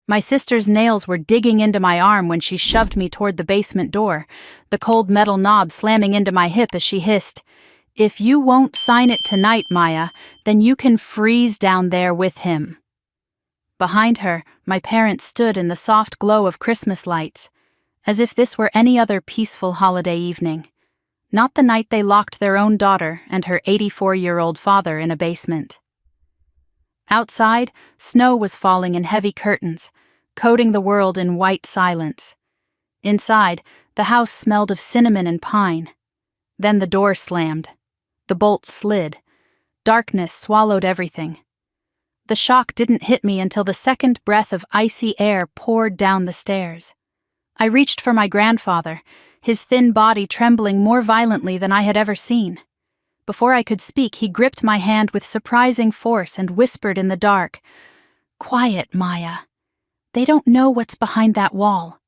My sister's nails were digging into my arm when she shoved me toward the basement door, the cold metal knob slamming into my hip as she hissed, "If you won't sign it tonight, Maya, then you can freeze down there with him." Behind her, my parents stood in the soft glow of Christmas lights, as if this were any other peaceful holiday evening, not the night they locked their own daughter and her 84-year-old father in a basement. Outside, snow was falling in heavy curtains, coating the world in white silence. Inside, the house smelled of cinnamon and pine. Then the door slammed. The bolts slid. Darkness swallowed everything. The shock didn't hit me until the second breath of icy air poured down the stairs. I reached for my grandfather, his thin body trembling more violently than I had ever seen. Before I could speak, he gripped my hand with surprising force and whispered in the dark, "Quiet, Maya. They don't know what's behind that wall."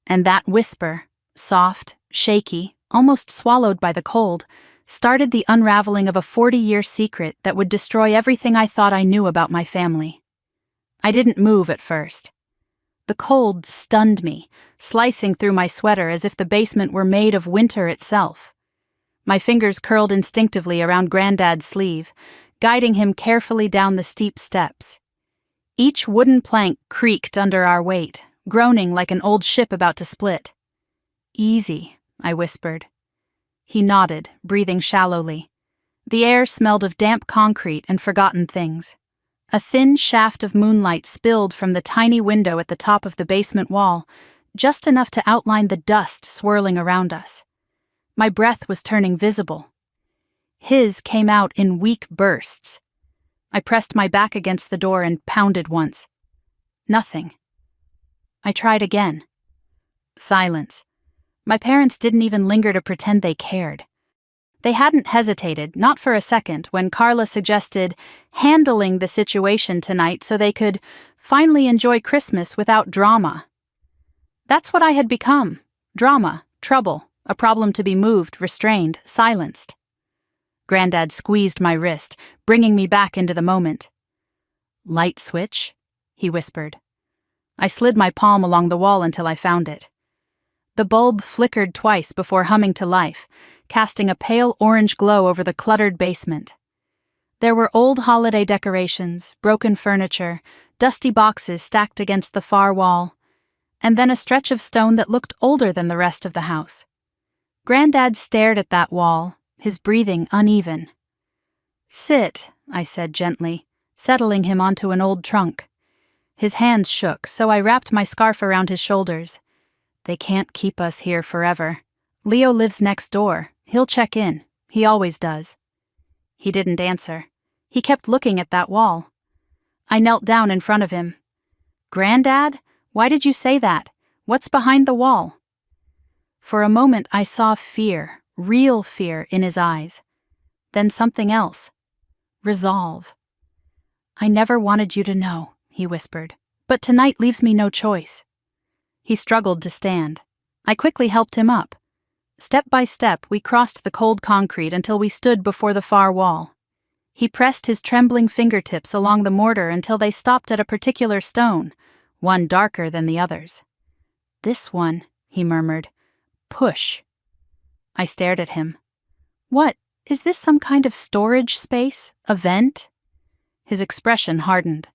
And that whisper, soft, shaky, almost swallowed by the cold, started the unraveling of a 40-year secret that would destroy everything I thought I knew about my family. I didn't move at first. The cold stunned me, slicing through my sweater as if the basement were made of winter itself. My fingers curled instinctively around Granddad's sleeve, guiding him carefully down the steep steps. Each wooden plank creaked under our weight, groaning like an old ship about to split. "Easy," I whispered. He nodded, breathing shallowly. The air smelled of damp concrete and forgotten things. A thin shaft of moonlight spilled from the tiny window at the top of the basement wall, just enough to outline the dust swirling around us. My breath was turning visible. His came out in weak bursts. I pressed my back against the door and pounded once. Nothing. I tried again. Silence. My parents didn't even linger to pretend they cared. They hadn't hesitated, not for a second, when Carla suggested handling the situation tonight so they could finally enjoy Christmas without drama. That's what I had become. Drama, trouble, a problem to be moved, restrained, silenced. Granddad squeezed my wrist, bringing me back into the moment. "Light switch?" he whispered. I slid my palm along the wall until I found it. The bulb flickered twice before humming to life, casting a pale orange glow over the cluttered basement. There were old holiday decorations, broken furniture, dusty boxes stacked against the far wall, and then a stretch of stone that looked older than the rest of the house. Granddad stared at that wall, his breathing uneven. "Sit," I said gently, settling him onto an old trunk. His hands shook, so I wrapped my scarf around his shoulders. "They can't keep us here forever. Leo lives next door. He'll check in. He always does." He didn't answer. He kept looking at that wall. I knelt down in front of him. "Granddad, why did you say that? What's behind the wall?" For a moment I saw fear, real fear, in his eyes. Then something else. Resolve. "I never wanted you to know," he whispered, "but tonight leaves me no choice." He struggled to stand. I quickly helped him up. Step by step, we crossed the cold concrete until we stood before the far wall. He pressed his trembling fingertips along the mortar until they stopped at a particular stone, one darker than the others. "This one," he murmured. "Push." I stared at him. "What? Is this some kind of storage space? A vent?" His expression hardened.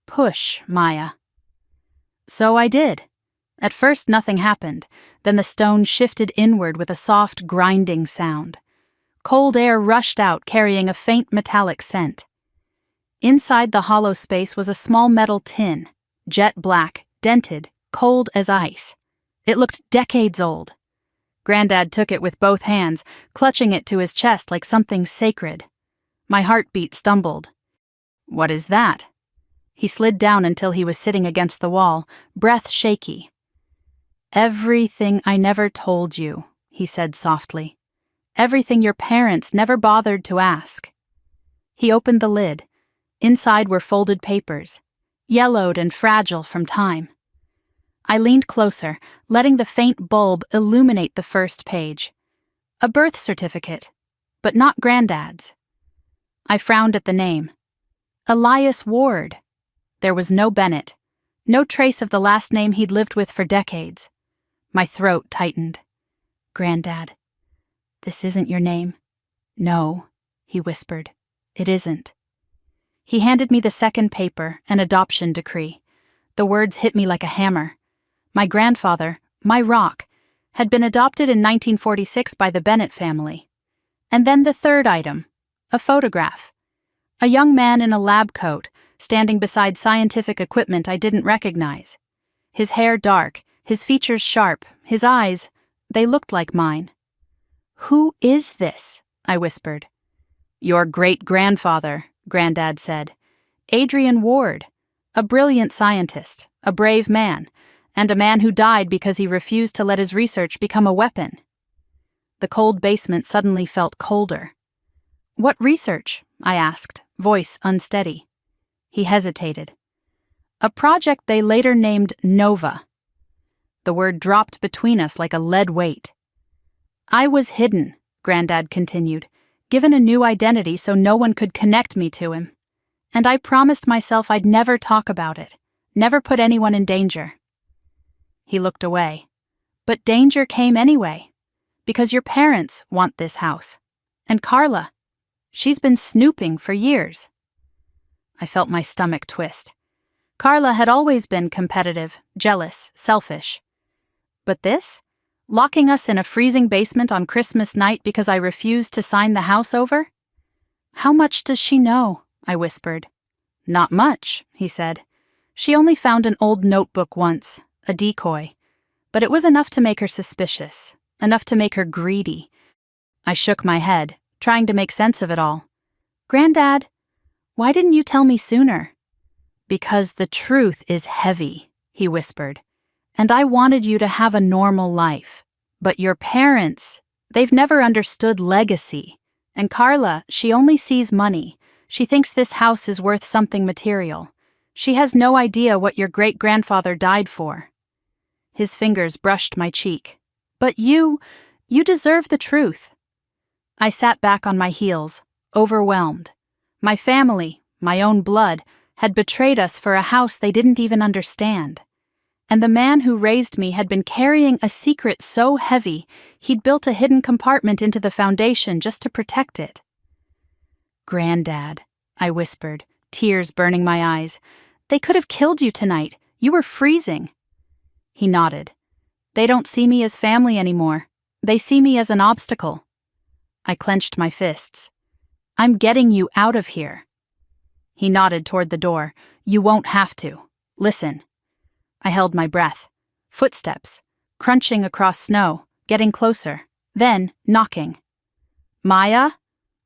"Push, Maya." So I did. At first nothing happened, then the stone shifted inward with a soft, grinding sound. Cold air rushed out, carrying a faint metallic scent. Inside the hollow space was a small metal tin, jet black, dented, cold as ice. It looked decades old. Granddad took it with both hands, clutching it to his chest like something sacred. My heartbeat stumbled. "What is that?" He slid down until he was sitting against the wall, breath shaky. "Everything I never told you," he said softly. "Everything your parents never bothered to ask." He opened the lid. Inside were folded papers, yellowed and fragile from time. I leaned closer, letting the faint bulb illuminate the first page. A birth certificate, but not Granddad's. I frowned at the name. Elias Ward. There was no Bennett. No trace of the last name he'd lived with for decades. My throat tightened. "Granddad, this isn't your name." "No," he whispered. "It isn't." He handed me the second paper, an adoption decree. The words hit me like a hammer. My grandfather, my rock, had been adopted in 1946 by the Bennett family. And then the third item, a photograph. A young man in a lab coat, standing beside scientific equipment I didn't recognize. His hair dark, his features sharp, his eyes, they looked like mine. "Who is this?" I whispered. "Your great-grandfather," Granddad said. "Adrian Ward, a brilliant scientist, a brave man, and a man who died because he refused to let his research become a weapon." The cold basement suddenly felt colder. "What research?" I asked, voice unsteady. He hesitated. "A project they later named Nova." The word dropped between us like a lead weight. "I was hidden," Granddad continued, "given a new identity so no one could connect me to him. And I promised myself I'd never talk about it, never put anyone in danger." He looked away. "But danger came anyway, because your parents want this house. And Carla, she's been snooping for years." I felt my stomach twist. Carla had always been competitive, jealous, selfish. But this? Locking us in a freezing basement on Christmas night because I refused to sign the house over? "How much does she know?" I whispered. "Not much," he said. "She only found an old notebook once, a decoy. But it was enough to make her suspicious, enough to make her greedy." I shook my head, trying to make sense of it all. "Granddad, why didn't you tell me sooner?" "Because the truth is heavy," he whispered. "And I wanted you to have a normal life. But your parents, they've never understood legacy. And Carla, she only sees money. She thinks this house is worth something material. She has no idea what your great-grandfather died for." His fingers brushed my cheek. "But you deserve the truth." I sat back on my heels, overwhelmed. My family, my own blood, had betrayed us for a house they didn't even understand. And the man who raised me had been carrying a secret so heavy he'd built a hidden compartment into the foundation just to protect it. "Granddad," I whispered, tears burning my eyes. "They could have killed you tonight. You were freezing." He nodded. "They don't see me as family anymore. They see me as an obstacle." I clenched my fists. "I'm getting you out of here." He nodded toward the door. "You won't have to. Listen." I held my breath. Footsteps, crunching across snow, getting closer, then knocking. "Maya?"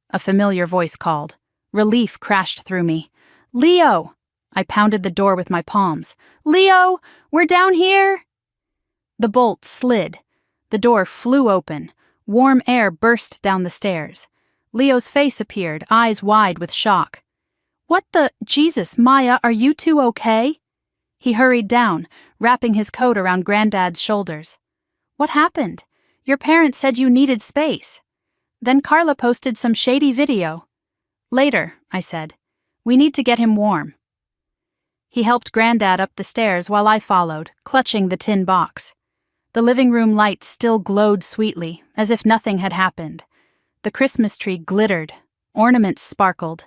A familiar voice called. Relief crashed through me. "Leo!" I pounded the door with my palms. "Leo! We're down here!" The bolt slid. The door flew open. Warm air burst down the stairs. Leo's face appeared, eyes wide with shock. "What the— Jesus, Maya, are you two okay?" He hurried down, wrapping his coat around Granddad's shoulders. "What happened? Your parents said you needed space." Then Carla posted some shady video. "Later," I said. "We need to get him warm." He helped Granddad up the stairs while I followed, clutching the tin box. The living room lights still glowed sweetly, as if nothing had happened. The Christmas tree glittered. Ornaments sparkled.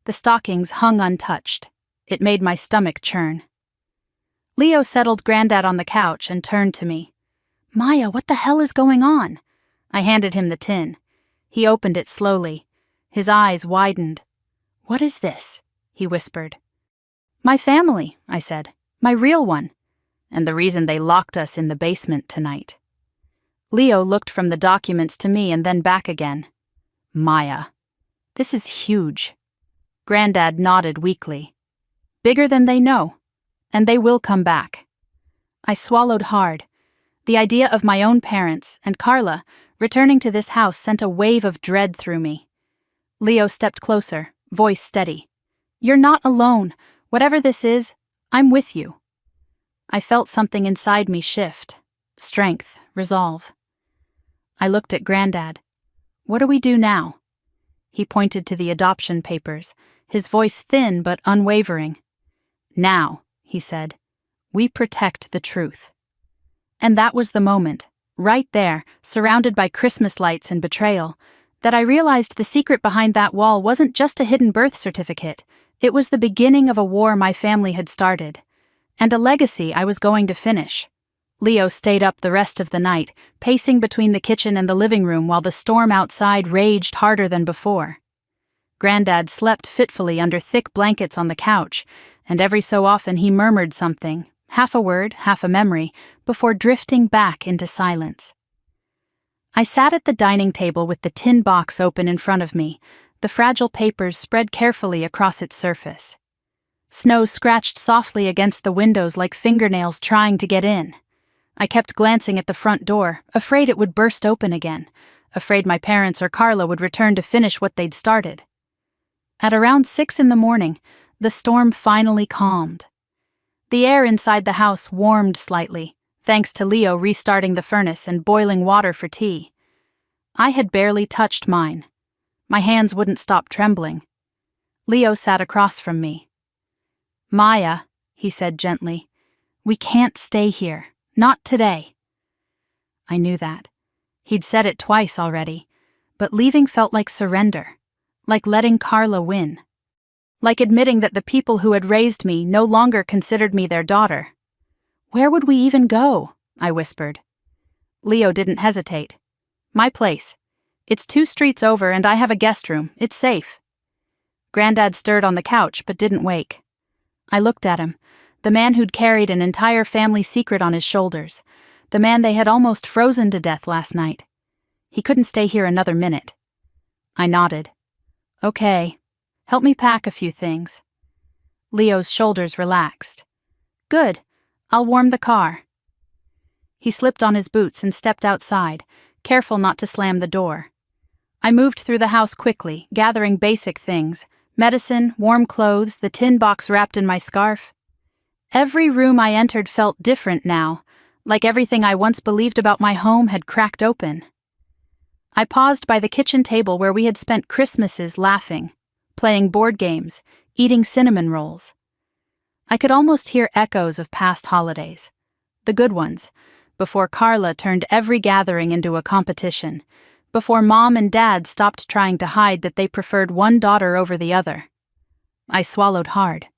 The stockings hung untouched. It made my stomach churn. Leo settled Granddad on the couch and turned to me. "Maya, what the hell is going on?" I handed him the tin. He opened it slowly. His eyes widened. "What is this?" he whispered. "My family," I said. "My real one. And the reason they locked us in the basement tonight." Leo looked from the documents to me and then back again. "Maya, this is huge." Granddad nodded weakly. "Bigger than they know. And they will come back." I swallowed hard. The idea of my own parents, and Carla, returning to this house sent a wave of dread through me. Leo stepped closer, voice steady. "You're not alone. Whatever this is, I'm with you." I felt something inside me shift. Strength, resolve. I looked at Granddad. "What do we do now?" He pointed to the adoption papers, his voice thin but unwavering. "Now," he said, We protect the truth. And that was the moment, right there, surrounded by Christmas lights and betrayal, that I realized the secret behind that wall wasn't just a hidden birth certificate. It was the beginning of a war my family had started, and a legacy I was going to finish. Leo stayed up the rest of the night, pacing between the kitchen and the living room while the storm outside raged harder than before. Granddad slept fitfully under thick blankets on the couch, and every so often he murmured something, half a word, half a memory, before drifting back into silence. I sat at the dining table with the tin box open in front of me, the fragile papers spread carefully across its surface. Snow scratched softly against the windows like fingernails trying to get in. I kept glancing at the front door, afraid it would burst open again, afraid my parents or Carla would return to finish what they'd started. At around 6 a.m, the storm finally calmed. The air inside the house warmed slightly, thanks to Leo restarting the furnace and boiling water for tea. I had barely touched mine. My hands wouldn't stop trembling. Leo sat across from me. "Maya," he said gently, "we can't stay here. Not today." I knew that. He'd said it twice already, but leaving felt like surrender, like letting Carla win, like admitting that the people who had raised me no longer considered me their daughter. "Where would we even go?" I whispered. Leo didn't hesitate. "My place. It's 2 streets over and I have a guest room. It's safe." Granddad stirred on the couch but didn't wake. I looked at him, the man who'd carried an entire family secret on his shoulders, the man they had almost frozen to death last night. He couldn't stay here another minute. I nodded. "Okay. Help me pack a few things." Leo's shoulders relaxed. "Good. I'll warm the car." He slipped on his boots and stepped outside, careful not to slam the door. I moved through the house quickly, gathering basic things: medicine, warm clothes, the tin box wrapped in my scarf. Every room I entered felt different now, like everything I once believed about my home had cracked open. I paused by the kitchen table where we had spent Christmases laughing, playing board games, eating cinnamon rolls. I could almost hear echoes of past holidays, the good ones, before Carla turned every gathering into a competition, before Mom and Dad stopped trying to hide that they preferred one daughter over the other. I swallowed hard.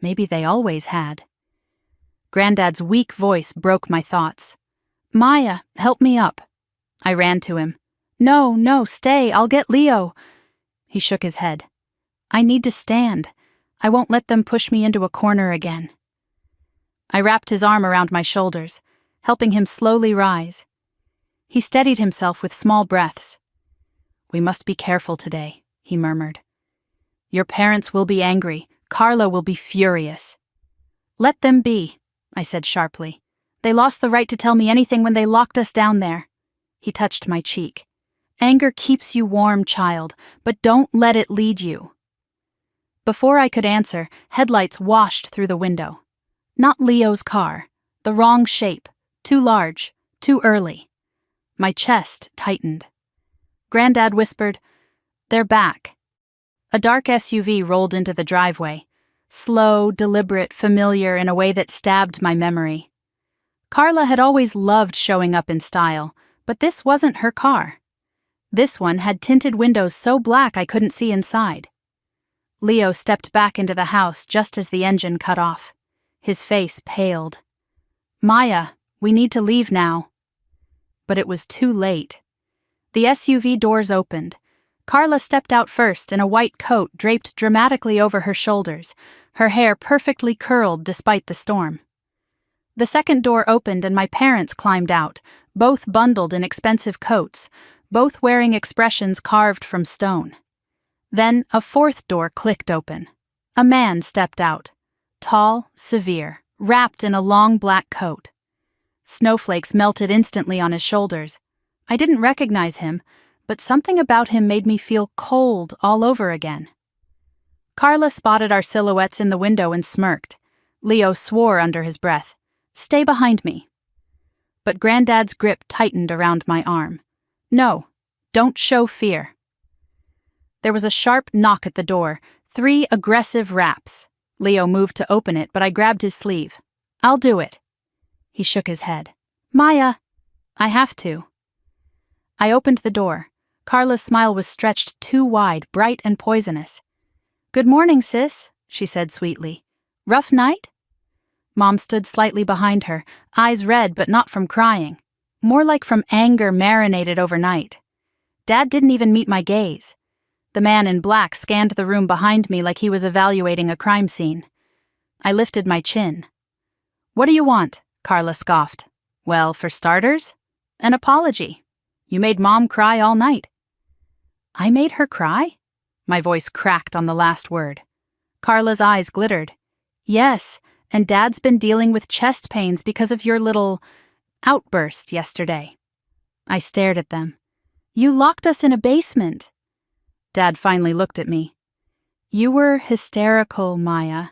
Maybe they always had. Granddad's weak voice broke my thoughts. "Maya, help me up." I ran to him. No, stay, I'll get Leo." He shook his head. "I need to stand. I won't let them push me into a corner again." I wrapped his arm around my shoulders, helping him slowly rise. He steadied himself with small breaths. "We must be careful today," he murmured. "Your parents will be angry. Carla will be furious." "Let them be," I said sharply. "They lost the right to tell me anything when they locked us down there." He touched my cheek. "Anger keeps you warm, child, but don't let it lead you." Before I could answer, headlights washed through the window. Not Leo's car. The wrong shape. Too large. Too early. My chest tightened. Granddad whispered, "They're back." A dark SUV rolled into the driveway. Slow, deliberate, familiar in a way that stabbed my memory. Carla had always loved showing up in style, but this wasn't her car. This one had tinted windows so black I couldn't see inside. Leo stepped back into the house just as the engine cut off. His face paled. "Maya, we need to leave now." But it was too late. The SUV doors opened. Carla stepped out first in a white coat draped dramatically over her shoulders, her hair perfectly curled despite the storm. The second door opened and my parents climbed out, both bundled in expensive coats, both wearing expressions carved from stone. Then a fourth door clicked open. A man stepped out, tall, severe, wrapped in a long black coat. Snowflakes melted instantly on his shoulders. I didn't recognize him, but something about him made me feel cold all over again. Carla spotted our silhouettes in the window and smirked. Leo swore under his breath, "Stay behind me." But Granddad's grip tightened around my arm. "No, don't show fear." There was a sharp knock at the door, 3 aggressive raps. Leo moved to open it, but I grabbed his sleeve. I'll do it. He shook his head. Maya, I have to. I opened the door. Carla's smile was stretched too wide, bright and poisonous. Good morning, sis, she said sweetly. Rough night? Mom stood slightly behind her, eyes red but not from crying. More like from anger marinated overnight. Dad didn't even meet my gaze. The man in black scanned the room behind me like he was evaluating a crime scene. I lifted my chin. What do you want? Carla scoffed. Well, for starters, an apology. You made Mom cry all night. I made her cry? My voice cracked on the last word. Carla's eyes glittered. Yes, and Dad's been dealing with chest pains because of your little outburst yesterday. I stared at them. You locked us in a basement. Dad finally looked at me. You were hysterical, Maya.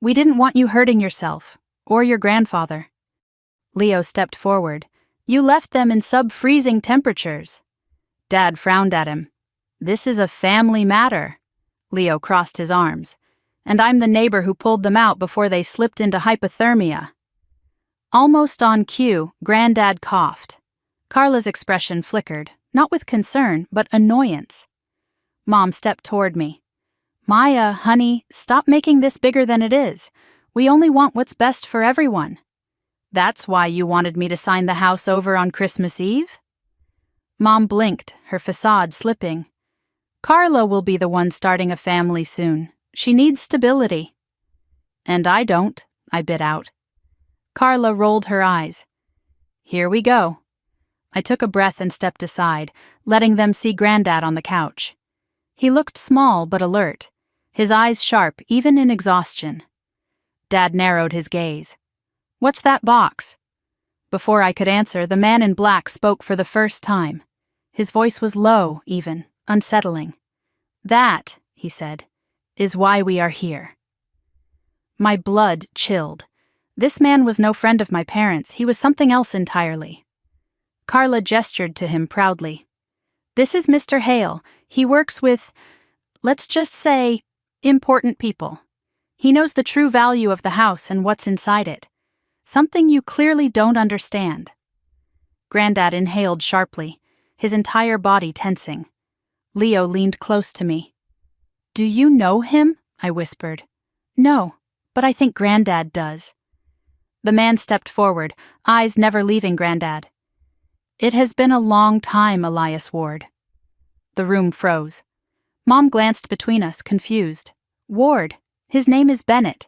We didn't want you hurting yourself, or your grandfather. Leo stepped forward. You left them in sub-freezing temperatures. Dad frowned at him. This is a family matter. Leo crossed his arms. And I'm the neighbor who pulled them out before they slipped into hypothermia. Almost on cue, Granddad coughed. Carla's expression flickered, not with concern, but annoyance. Mom stepped toward me. Maya, honey, stop making this bigger than it is. We only want what's best for everyone. That's why you wanted me to sign the house over on Christmas Eve? Mom blinked, her facade slipping. Carla will be the one starting a family soon. She needs stability. And I don't, I bit out. Carla rolled her eyes. Here we go. I took a breath and stepped aside, letting them see Granddad on the couch. He looked small but alert, his eyes sharp even in exhaustion. Dad narrowed his gaze. What's that box? Before I could answer, the man in black spoke for the first time. His voice was low, even, unsettling. That, he said, is why we are here. My blood chilled. This man was no friend of my parents, he was something else entirely. Carla gestured to him proudly. This is Mr. Hale. He works with, let's just say, important people. He knows the true value of the house and what's inside it. Something you clearly don't understand. Granddad inhaled sharply, his entire body tensing. Leo leaned close to me. Do you know him? I whispered. No, but I think Granddad does. The man stepped forward, eyes never leaving Granddad. It has been a long time, Elias Ward. The room froze. Mom glanced between us, confused. Ward, his name is Bennett.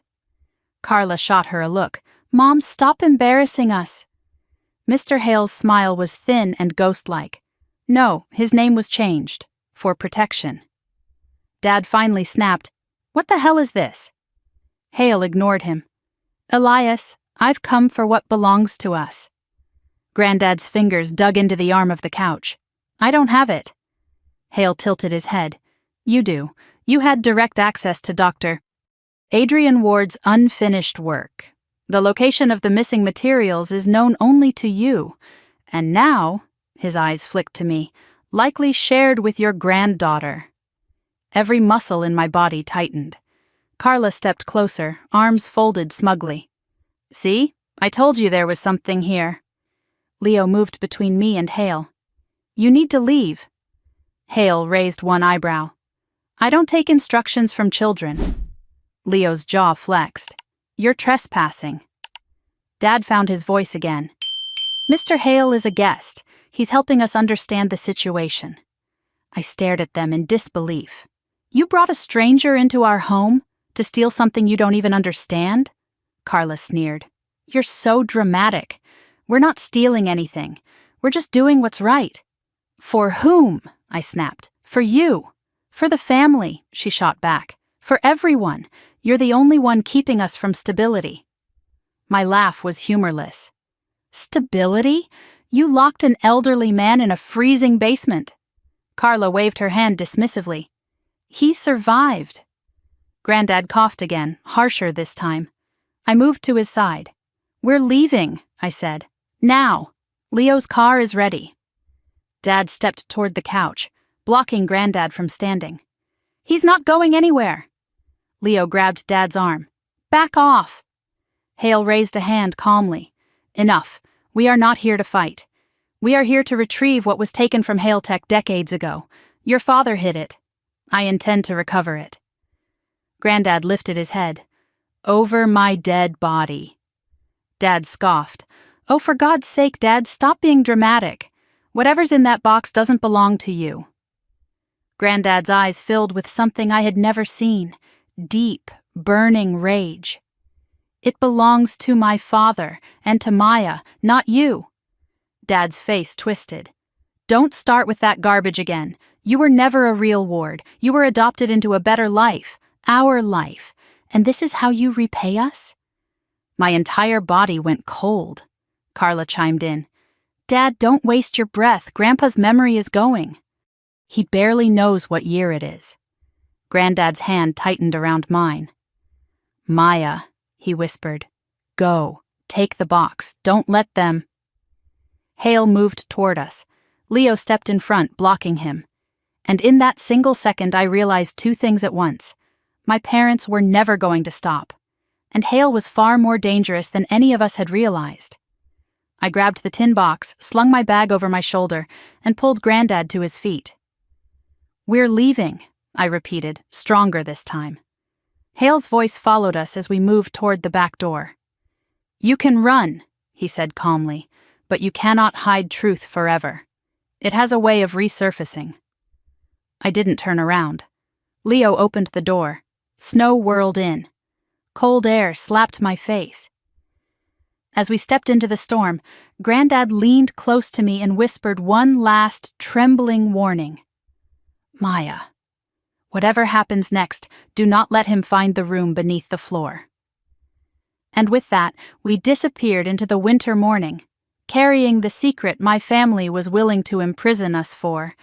Carla shot her a look. Mom, stop embarrassing us. Mr. Hale's smile was thin and ghost-like. No, his name was changed. For protection. Dad finally snapped, What the hell is this? Hale ignored him. Elias, I've come for what belongs to us. Granddad's fingers dug into the arm of the couch. I don't have it. Hale tilted his head. You do. You had direct access to Dr. Adrian Ward's unfinished work. The location of the missing materials is known only to you. And now, his eyes flicked to me, likely shared with your granddaughter. Every muscle in my body tightened. Carla stepped closer, arms folded smugly. See? I told you there was something here. Leo moved between me and Hale. You need to leave. Hale raised one eyebrow. I don't take instructions from children. Leo's jaw flexed. You're trespassing. Dad found his voice again. Mr. Hale is a guest. He's helping us understand the situation. I stared at them in disbelief. You brought a stranger into our home to steal something you don't even understand? Carla sneered. You're so dramatic. We're not stealing anything. We're just doing what's right. For whom? I snapped. For you. For the family, she shot back. For everyone. You're the only one keeping us from stability. My laugh was humorless. Stability? You locked an elderly man in a freezing basement. Carla waved her hand dismissively. He survived. Granddad coughed again, harsher this time. I moved to his side. We're leaving, I said. Now. Leo's car is ready. Dad stepped toward the couch, blocking Granddad from standing. He's not going anywhere. Leo grabbed Dad's arm. Back off. Hale raised a hand calmly. Enough. We are not here to fight. We are here to retrieve what was taken from Hale Tech decades ago. Your father hid it. I intend to recover it. Granddad lifted his head. Over my dead body. Dad scoffed. Oh, for God's sake, Dad, stop being dramatic. Whatever's in that box doesn't belong to you. Granddad's eyes filled with something I had never seen. Deep, burning rage. It belongs to my father and to Maya, not you. Dad's face twisted. Don't start with that garbage again. You were never a real ward. You were adopted into a better life, our life. And this is how you repay us? My entire body went cold. Carla chimed in. Dad, don't waste your breath. Grandpa's memory is going. He barely knows what year it is. Granddad's hand tightened around mine. Maya, he whispered. Go. Take the box. Don't let them. Hale moved toward us. Leo stepped in front, blocking him. And in that single second, I realized two things at once. My parents were never going to stop. And Hale was far more dangerous than any of us had realized. I grabbed the tin box, slung my bag over my shoulder, and pulled Granddad to his feet. We're leaving, I repeated, stronger this time. Hale's voice followed us as we moved toward the back door. You can run, he said calmly, but you cannot hide truth forever. It has a way of resurfacing. I didn't turn around. Leo opened the door. Snow whirled in. Cold air slapped my face. As we stepped into the storm, Granddad leaned close to me and whispered one last, trembling warning. Maya, whatever happens next, do not let him find the room beneath the floor. And with that, we disappeared into the winter morning, carrying the secret my family was willing to imprison us for,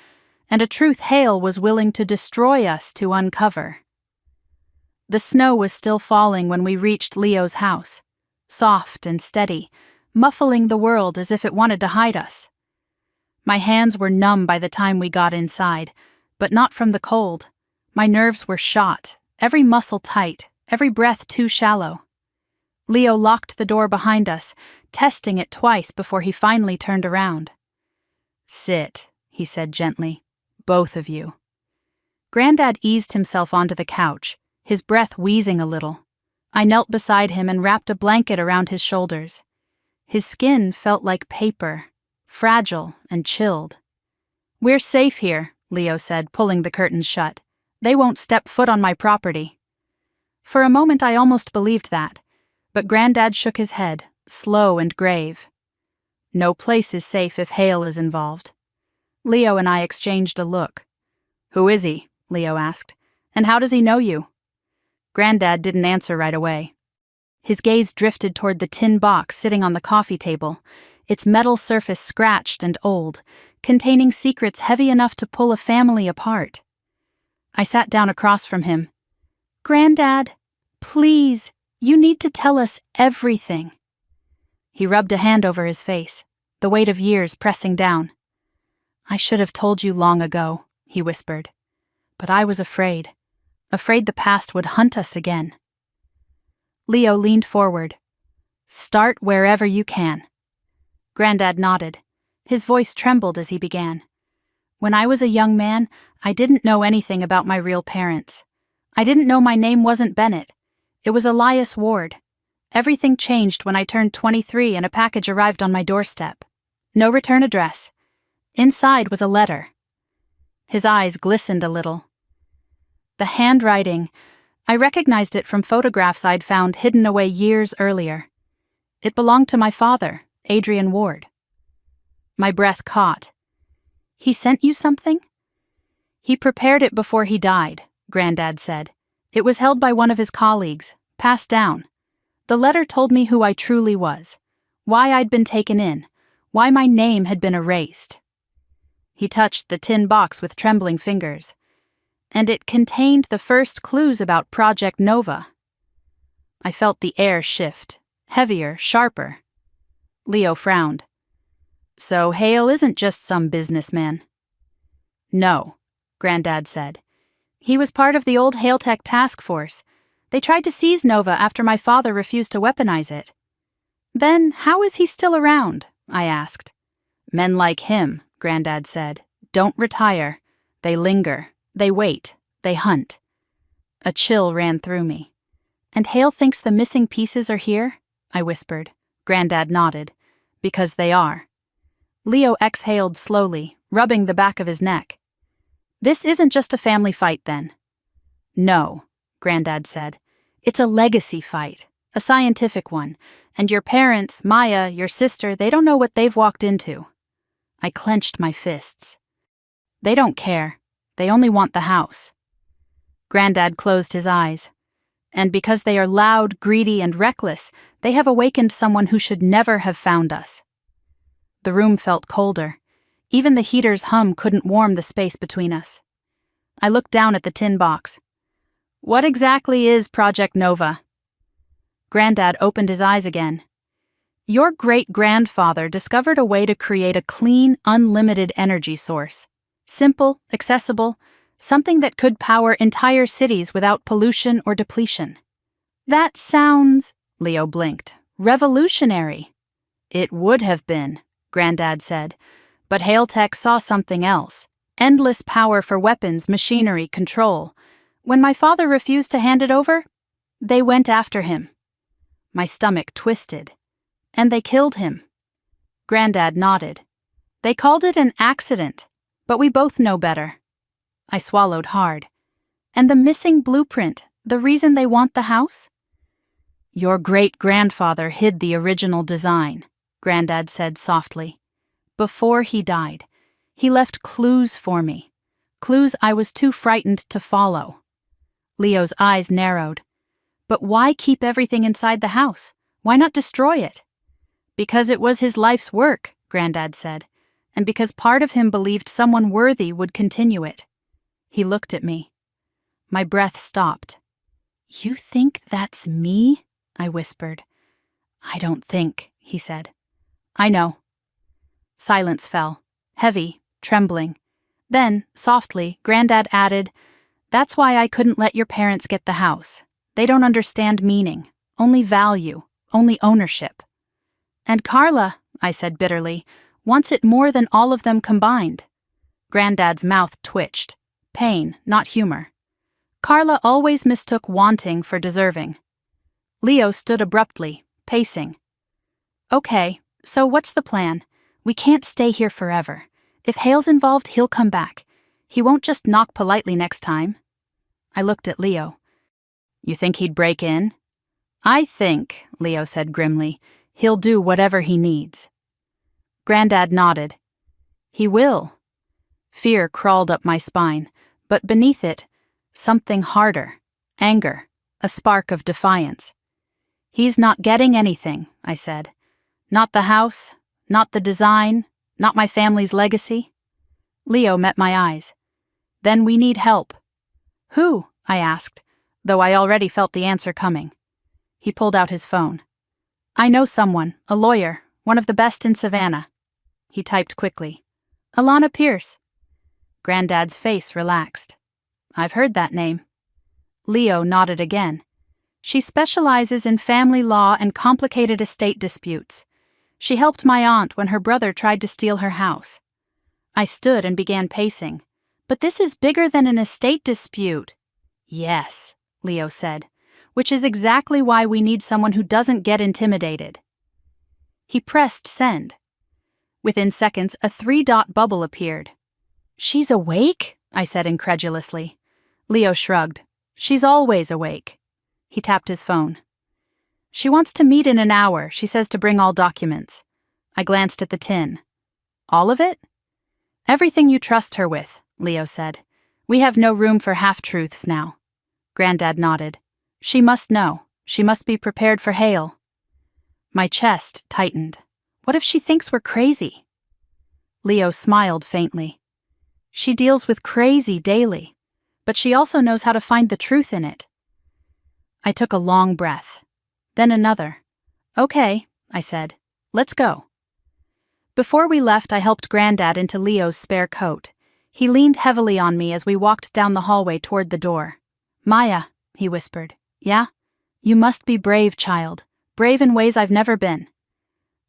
and a truth Hale was willing to destroy us to uncover. The snow was still falling when we reached Leo's house, soft and steady, muffling the world as if it wanted to hide us. My hands were numb by the time we got inside, but not from the cold. My nerves were shot, every muscle tight, every breath too shallow. Leo locked the door behind us, testing it twice before he finally turned around. Sit, he said gently, both of you. Granddad eased himself onto the couch, his breath wheezing a little. I knelt beside him and wrapped a blanket around his shoulders. His skin felt like paper, fragile and chilled. We're safe here, Leo said, pulling the curtains shut. They won't step foot on my property. For a moment I almost believed that, but Granddad shook his head, slow and grave. No place is safe if Hale is involved. Leo and I exchanged a look. Who is he? Leo asked. And how does he know you? Granddad didn't answer right away. His gaze drifted toward the tin box sitting on the coffee table, its metal surface scratched and old, containing secrets heavy enough to pull a family apart. I sat down across from him. Granddad, please, you need to tell us everything. He rubbed a hand over his face, the weight of years pressing down. I should have told you long ago, he whispered. But I was afraid the past would hunt us again. Leo leaned forward. Start wherever you can. Granddad nodded. His voice trembled as he began. When I was a young man, I didn't know anything about my real parents. I didn't know my name wasn't Bennett. It was Elias Ward. Everything changed when I turned 23 and a package arrived on my doorstep. No return address. Inside was a letter. His eyes glistened a little. The handwriting, I recognized it from photographs I'd found hidden away years earlier. It belonged to my father, Adrian Ward. My breath caught. He sent you something? He prepared it before he died, Granddad said. It was held by one of his colleagues, passed down. The letter told me who I truly was, why I'd been taken in, why my name had been erased. He touched the tin box with trembling fingers, and it contained the first clues about Project Nova. I felt the air shift, heavier, sharper. Leo frowned. So Hale isn't just some businessman. No, Granddad said. He was part of the old Hale Tech task force. They tried to seize Nova after my father refused to weaponize it. Then how is he still around? I asked. Men like him, Granddad said, don't retire. They linger, they wait, they hunt. A chill ran through me. And Hale thinks the missing pieces are here? I whispered. Granddad nodded. Because they are. Leo exhaled slowly, rubbing the back of his neck. This isn't just a family fight, then. No, Granddad said. It's a legacy fight, a scientific one, and your parents, Maya, your sister, they don't know what they've walked into. I clenched my fists. They don't care. They only want the house. Granddad closed his eyes. And because they are loud, greedy, and reckless, they have awakened someone who should never have found us. The room felt colder. Even the heater's hum couldn't warm the space between us. I looked down at the tin box. What exactly is Project Nova? Granddad opened his eyes again. Your great-grandfather discovered a way to create a clean, unlimited energy source. Simple, accessible, something that could power entire cities without pollution or depletion. That sounds, Leo blinked, revolutionary. It would have been, Granddad said, but Hale Tech saw something else. Endless power for weapons, machinery, control. When my father refused to hand it over, they went after him. My stomach twisted. And they killed him. Granddad nodded. They called it an accident, but we both know better. I swallowed hard. And the missing blueprint, the reason they want the house? Your great-grandfather hid the original design, Granddad said softly. Before he died, he left clues for me. Clues I was too frightened to follow. Leo's eyes narrowed. But why keep everything inside the house? Why not destroy it? Because it was his life's work, Granddad said, and because part of him believed someone worthy would continue it. He looked at me. My breath stopped. You think that's me? I whispered. I don't think, he said. I know. Silence fell, heavy, trembling. Then, softly, Granddad added, That's why I couldn't let your parents get the house. They don't understand meaning, only value, only ownership. And Carla, I said bitterly, wants it more than all of them combined. Granddad's mouth twitched. Pain, not humor. Carla always mistook wanting for deserving. Leo stood abruptly, pacing. Okay, so what's the plan? We can't stay here forever. If Hale's involved, he'll come back. He won't just knock politely next time. I looked at Leo. You think he'd break in? I think, Leo said grimly, he'll do whatever he needs. Granddad nodded. He will. Fear crawled up my spine, but beneath it, something harder, anger, a spark of defiance. He's not getting anything, I said. Not the house, not the design, not my family's legacy. Leo met my eyes. Then we need help. Who? I asked, though I already felt the answer coming. He pulled out his phone. I know someone, a lawyer, one of the best in Savannah. He typed quickly. Alana Pierce. Granddad's face relaxed. I've heard that name. Leo nodded again. She specializes in family law and complicated estate disputes. She helped my aunt when her brother tried to steal her house. I stood and began pacing. But this is bigger than an estate dispute. Yes, Leo said, which is exactly why we need someone who doesn't get intimidated. He pressed send. Within seconds, a 3-dot bubble appeared. She's awake? I said incredulously. Leo shrugged. She's always awake. He tapped his phone. She wants to meet in an hour. She says to bring all documents. I glanced at the tin. All of it? Everything you trust her with, Leo said. We have no room for half-truths now. Granddad nodded. She must know. She must be prepared for Hale. My chest tightened. What if she thinks we're crazy? Leo smiled faintly. She deals with crazy daily, but she also knows how to find the truth in it. I took a long breath. Then another. Okay, I said. Let's go. Before we left, I helped Granddad into Leo's spare coat. He leaned heavily on me as we walked down the hallway toward the door. Maya, he whispered, Yeah? You must be brave, child. Brave in ways I've never been.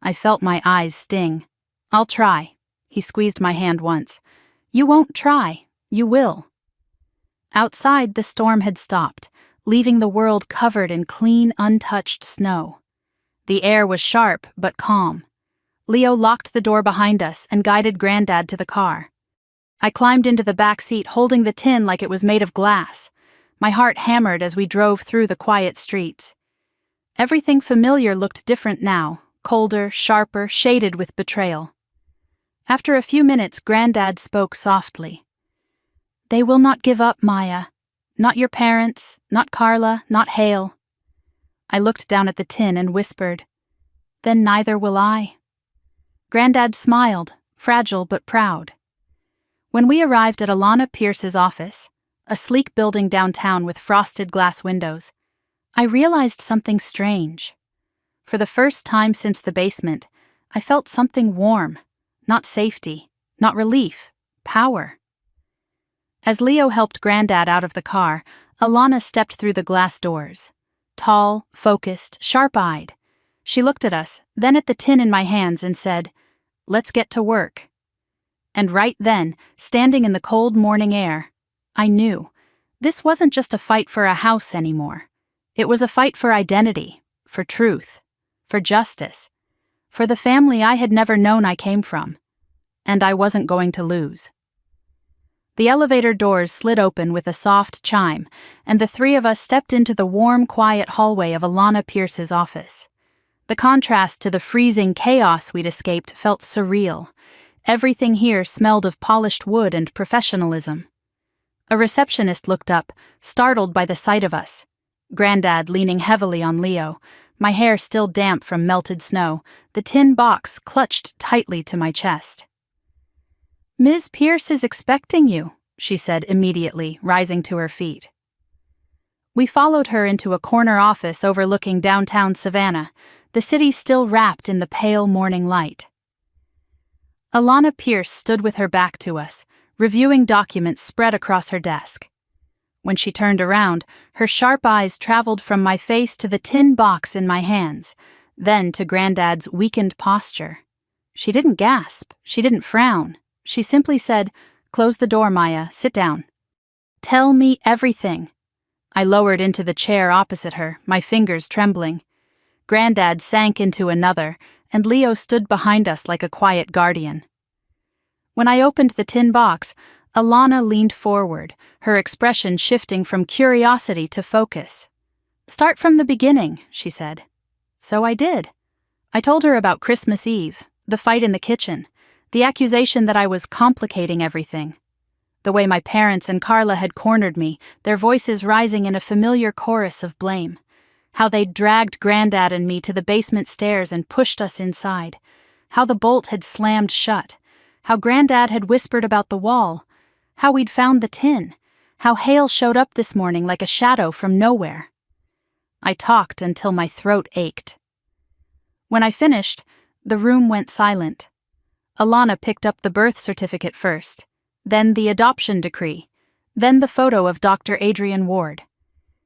I felt my eyes sting. I'll try. He squeezed my hand once. You won't try. You will. Outside, the storm had stopped, leaving the world covered in clean, untouched snow. The air was sharp but calm. Leo locked the door behind us and guided Granddad to the car. I climbed into the back seat, holding the tin like it was made of glass. My heart hammered as we drove through the quiet streets. Everything familiar looked different now, colder, sharper, shaded with betrayal. After a few minutes, Granddad spoke softly. They will not give up, Maya. Not your parents, not Carla, not Hale. I looked down at the tin and whispered, Then neither will I. Granddad smiled, fragile but proud. When we arrived at Alana Pierce's office, a sleek building downtown with frosted glass windows, I realized something strange. For the first time since the basement, I felt something warm, not safety, not relief, power. As Leo helped Granddad out of the car, Alana stepped through the glass doors. Tall, focused, sharp-eyed. She looked at us, then at the tin in my hands and said, Let's get to work. And right then, standing in the cold morning air, I knew this wasn't just a fight for a house anymore. It was a fight for identity, for truth, for justice, for the family I had never known I came from. And I wasn't going to lose. The elevator doors slid open with a soft chime, and the three of us stepped into the warm, quiet hallway of Alana Pierce's office. The contrast to the freezing chaos we'd escaped felt surreal. Everything here smelled of polished wood and professionalism. A receptionist looked up, startled by the sight of us. Granddad leaning heavily on Leo, my hair still damp from melted snow, the tin box clutched tightly to my chest. Ms. Pierce is expecting you, she said immediately, rising to her feet. We followed her into a corner office overlooking downtown Savannah, the city still wrapped in the pale morning light. Alana Pierce stood with her back to us, reviewing documents spread across her desk. When she turned around, her sharp eyes traveled from my face to the tin box in my hands, then to Granddad's weakened posture. She didn't gasp, she didn't frown. She simply said, Close the door, Maya, sit down. Tell me everything. I lowered into the chair opposite her, my fingers trembling. Granddad sank into another, and Leo stood behind us like a quiet guardian. When I opened the tin box, Alana leaned forward, her expression shifting from curiosity to focus. Start from the beginning, she said. So I did. I told her about Christmas Eve, the fight in the kitchen, the accusation that I was complicating everything. The way my parents and Carla had cornered me, their voices rising in a familiar chorus of blame. How they'd dragged Granddad and me to the basement stairs and pushed us inside. How the bolt had slammed shut. How Granddad had whispered about the wall. How we'd found the tin. How Hale showed up this morning like a shadow from nowhere. I talked until my throat ached. When I finished, the room went silent. Alana picked up the birth certificate first, then the adoption decree, then the photo of Dr. Adrian Ward.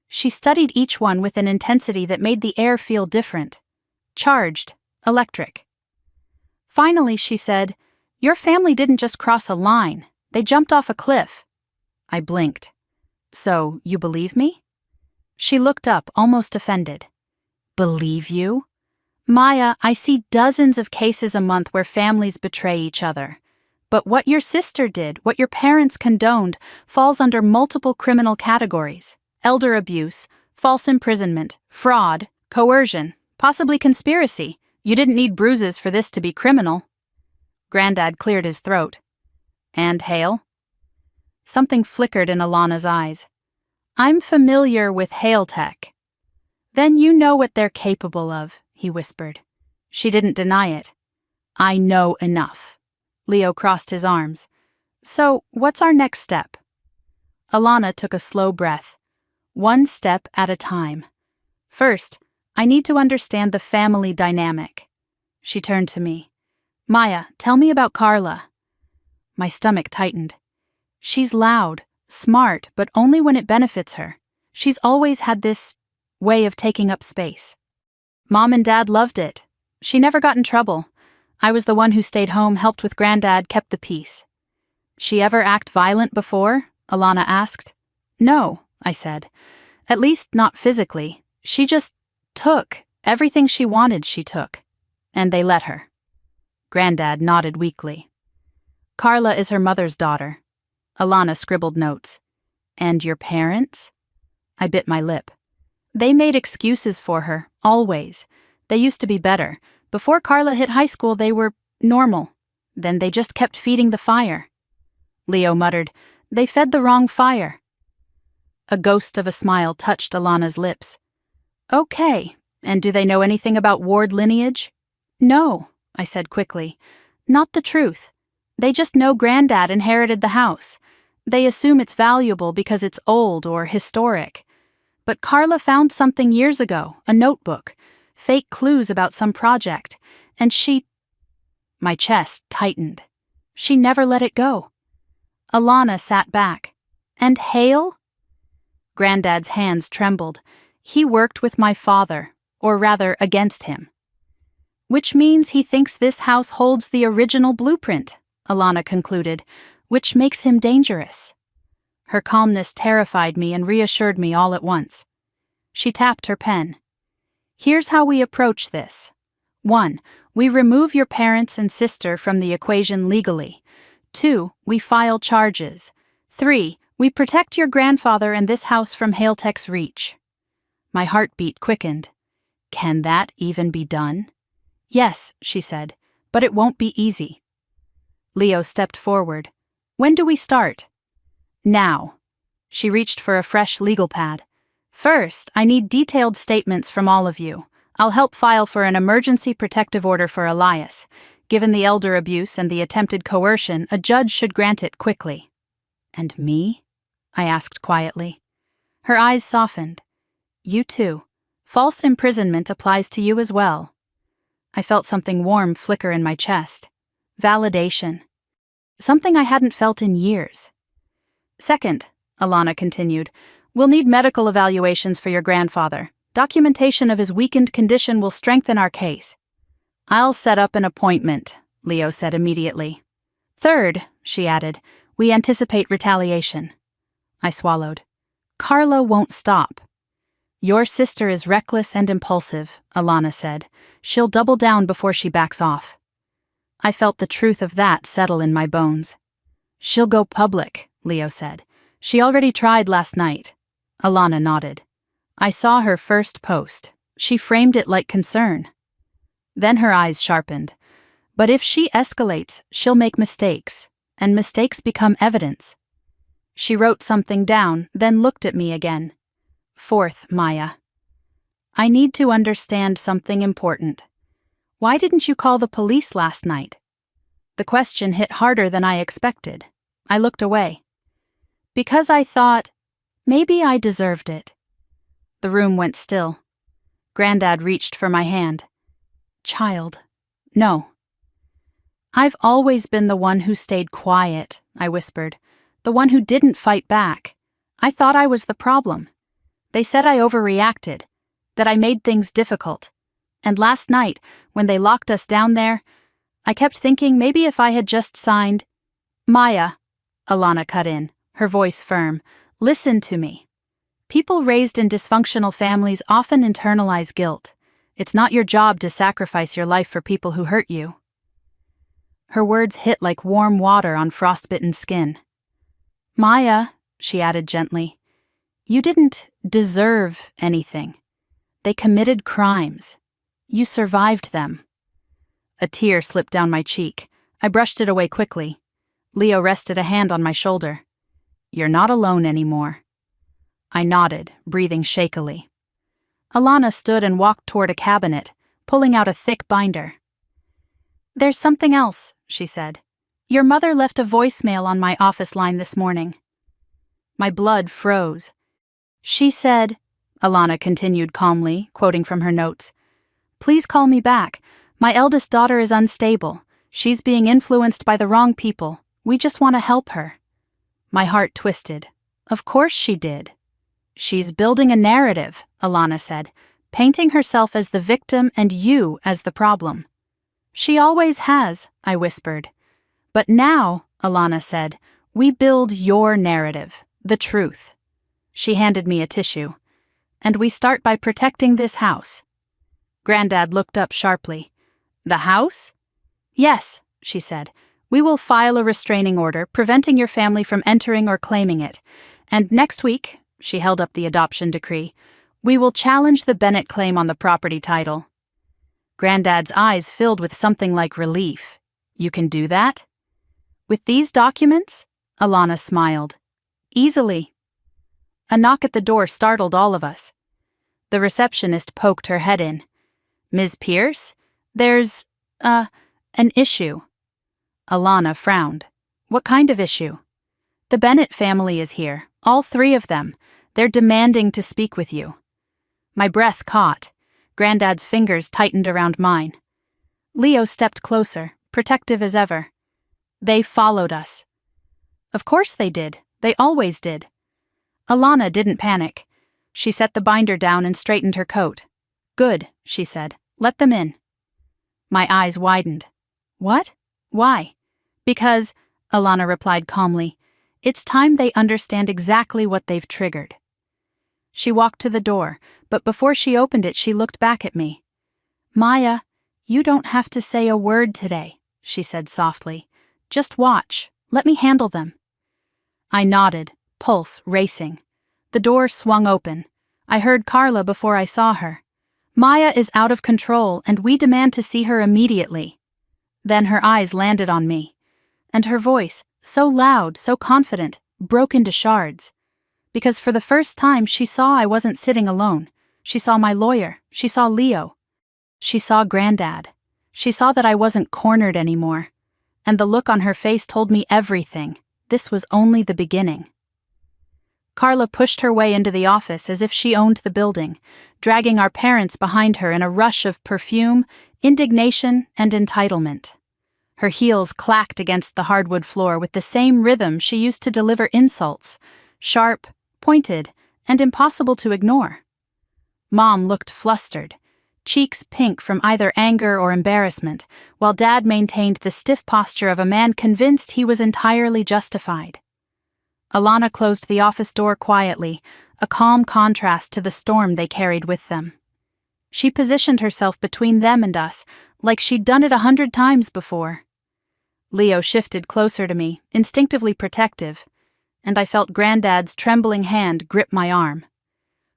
She studied each one with an intensity that made the air feel different. Charged, electric. Finally, she said, Your family didn't just cross a line, they jumped off a cliff. I blinked. So, you believe me? She looked up, almost offended. Believe you? Maya, I see dozens of cases a month where families betray each other. But what your sister did, what your parents condoned, falls under multiple criminal categories. Elder abuse, false imprisonment, fraud, coercion, possibly conspiracy. You didn't need bruises for this to be criminal. Granddad cleared his throat. And Hale? Something flickered in Alana's eyes. I'm familiar with Hale Tech. Then you know what they're capable of, he whispered. She didn't deny it. I know enough. Leo crossed his arms. So, what's our next step? Alana took a slow breath. One step at a time. First, I need to understand the family dynamic. She turned to me. Maya, tell me about Carla. My stomach tightened. She's loud, smart, but only when it benefits her. She's always had this way of taking up space. Mom and Dad loved it. She never got in trouble. I was the one who stayed home, helped with Granddad, kept the peace. She ever act violent before? Alana asked. No, I said. At least not physically. She just took. Everything she wanted, she took. And they let her. Granddad nodded weakly. Carla is her mother's daughter. Alana scribbled notes. And your parents? I bit my lip. They made excuses for her, always. They used to be better. Before Carla hit high school, they were normal. Then they just kept feeding the fire. Leo muttered, They fed the wrong fire. A ghost of a smile touched Alana's lips. Okay, and do they know anything about Ward lineage? No, I said quickly. Not the truth. They just know Granddad inherited the house. They assume it's valuable because it's old or historic. But Carla found something years ago, a notebook, fake clues about some project, and she... My chest tightened. She never let it go. Alana sat back. And Hale? Granddad's hands trembled. He worked with my father, or rather against him. Which means he thinks this house holds the original blueprint, Alana concluded, which makes him dangerous. Her calmness terrified me and reassured me all at once. She tapped her pen. Here's how we approach this. 1. We remove your parents and sister from the equation legally. 2. We file charges. 3. We protect your grandfather and this house from Haletech's reach. My heartbeat quickened. Can that even be done? Yes, she said, but it won't be easy. Leo stepped forward. When do we start? Now. She reached for a fresh legal pad. First, I need detailed statements from all of you. I'll help file for an emergency protective order for Elias. Given the elder abuse and the attempted coercion, a judge should grant it quickly. And me? I asked quietly. Her eyes softened. You too. False imprisonment applies to you as well. I felt something warm flicker in my chest. Validation. Something I hadn't felt in years. Second, Alana continued, we'll need medical evaluations for your grandfather. Documentation of his weakened condition will strengthen our case. I'll set up an appointment, Leo said immediately. Third, she added, we anticipate retaliation. I swallowed. Carla won't stop. Your sister is reckless and impulsive, Alana said. She'll double down before she backs off. I felt the truth of that settle in my bones. She'll go public, Leo said. She already tried last night. Alana nodded. I saw her first post. She framed it like concern. Then her eyes sharpened. But if she escalates, she'll make mistakes, and mistakes become evidence. She wrote something down, then looked at me again. Fourth, Maya. I need to understand something important. Why didn't you call the police last night? The question hit harder than I expected. I looked away. Because I thought, maybe I deserved it. The room went still. Granddad reached for my hand. Child, no. I've always been the one who stayed quiet, I whispered. The one who didn't fight back. I thought I was the problem. They said I overreacted, that I made things difficult. And last night, when they locked us down there, I kept thinking maybe if I had just signed... Maya, Alana cut in, her voice firm, listen to me. People raised in dysfunctional families often internalize guilt. It's not your job to sacrifice your life for people who hurt you. Her words hit like warm water on frostbitten skin. Maya, she added gently, you didn't deserve anything. They committed crimes. You survived them. A tear slipped down my cheek. I brushed it away quickly. Leo rested a hand on my shoulder. You're not alone anymore. I nodded, breathing shakily. Alana stood and walked toward a cabinet, pulling out a thick binder. There's something else, she said. Your mother left a voicemail on my office line this morning. My blood froze. She said, Alana continued calmly, quoting from her notes, please call me back. My eldest daughter is unstable. She's being influenced by the wrong people. We just want to help her. My heart twisted. Of course she did. She's building a narrative, Alana said, painting herself as the victim and you as the problem. She always has, I whispered. But now, Alana said, we build your narrative, the truth. She handed me a tissue. And we start by protecting this house. Granddad looked up sharply. The house? Yes, she said. We will file a restraining order, preventing your family from entering or claiming it. And next week, she held up the adoption decree, we will challenge the Bennett claim on the property title. Granddad's eyes filled with something like relief. You can do that? With these documents? Alana smiled. Easily. A knock at the door startled all of us. The receptionist poked her head in. Ms. Pierce? There's, an issue. Alana frowned. What kind of issue? The Bennett family is here, all three of them. They're demanding to speak with you. My breath caught. Granddad's fingers tightened around mine. Leo stepped closer, protective as ever. They followed us. Of course they did. They always did. Alana didn't panic. She set the binder down and straightened her coat. Good, she said. Let them in. My eyes widened. What? Why? Because, Alana replied calmly, it's time they understand exactly what they've triggered. She walked to the door, but before she opened it, she looked back at me. Maya, you don't have to say a word today, she said softly. Just watch. Let me handle them. I nodded, pulse racing. The door swung open. I heard Carla before I saw her. Maya is out of control, and we demand to see her immediately. Then her eyes landed on me, and her voice, so loud, so confident, broke into shards. Because for the first time she saw I wasn't sitting alone. She saw my lawyer. She saw Leo. She saw Granddad. She saw that I wasn't cornered anymore. And the look on her face told me everything. This was only the beginning. Carla pushed her way into the office as if she owned the building, dragging our parents behind her in a rush of perfume, indignation, and entitlement. Her heels clacked against the hardwood floor with the same rhythm she used to deliver insults, sharp, pointed, and impossible to ignore. Mom looked flustered, cheeks pink from either anger or embarrassment, while Dad maintained the stiff posture of a man convinced he was entirely justified. Alana closed the office door quietly, a calm contrast to the storm they carried with them. She positioned herself between them and us, like she'd done it 100 times before. Leo shifted closer to me, instinctively protective, and I felt Granddad's trembling hand grip my arm.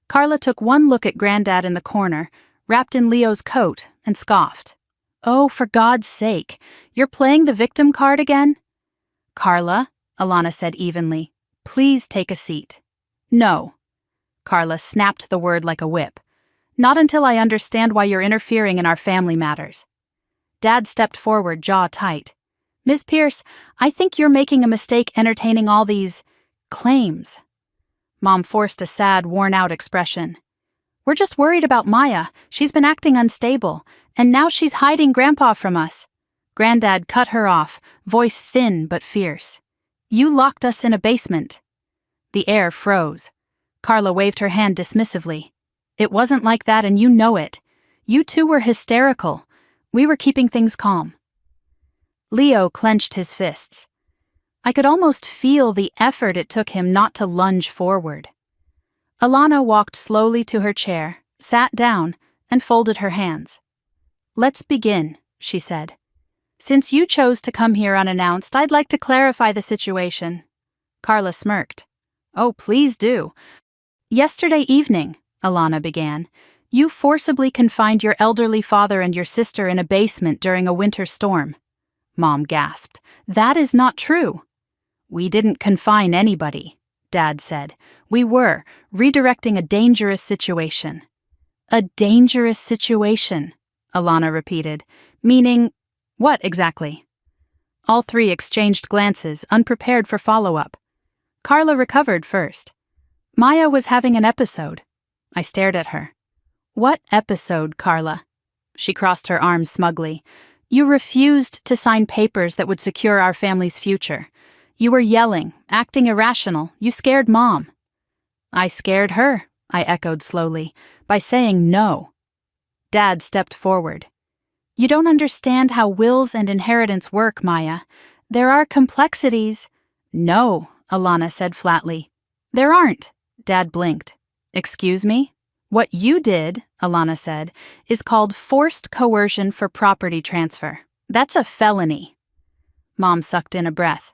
Carla took one look at Granddad in the corner, wrapped in Leo's coat, and scoffed. Oh, for God's sake, you're playing the victim card again? Carla, Alana said evenly, please take a seat. No. Carla snapped the word like a whip. Not until I understand why you're interfering in our family matters. Dad stepped forward, jaw tight. Ms. Pierce, I think you're making a mistake entertaining all these claims. Mom forced a sad, worn-out expression. We're just worried about Maya. She's been acting unstable, and now she's hiding Grandpa from us. Granddad cut her off, voice thin but fierce. You locked us in a basement. The air froze. Carla waved her hand dismissively. It wasn't like that, and you know it. You two were hysterical. We were keeping things calm. Leo clenched his fists. I could almost feel the effort it took him not to lunge forward. Alana walked slowly to her chair, sat down, and folded her hands. Let's begin, she said. Since you chose to come here unannounced, I'd like to clarify the situation. Carla smirked. Oh, please do. Yesterday evening, Alana began, you forcibly confined your elderly father and your sister in a basement during a winter storm. Mom gasped. That is not true. We didn't confine anybody, Dad said. We were redirecting a dangerous situation. A dangerous situation, Alana repeated. Meaning, what exactly? All three exchanged glances, unprepared for follow-up. Carla recovered first. Maya was having an episode. I stared at her. What episode, Carla? She crossed her arms smugly. You refused to sign papers that would secure our family's future. You were yelling, acting irrational. You scared Mom. I scared her, I echoed slowly, by saying no. Dad stepped forward. You don't understand how wills and inheritance work, Maya. There are complexities. No, Alana said flatly. There aren't. Dad blinked. Excuse me? What you did, Alana said, is called forced coercion for property transfer. That's a felony. Mom sucked in a breath.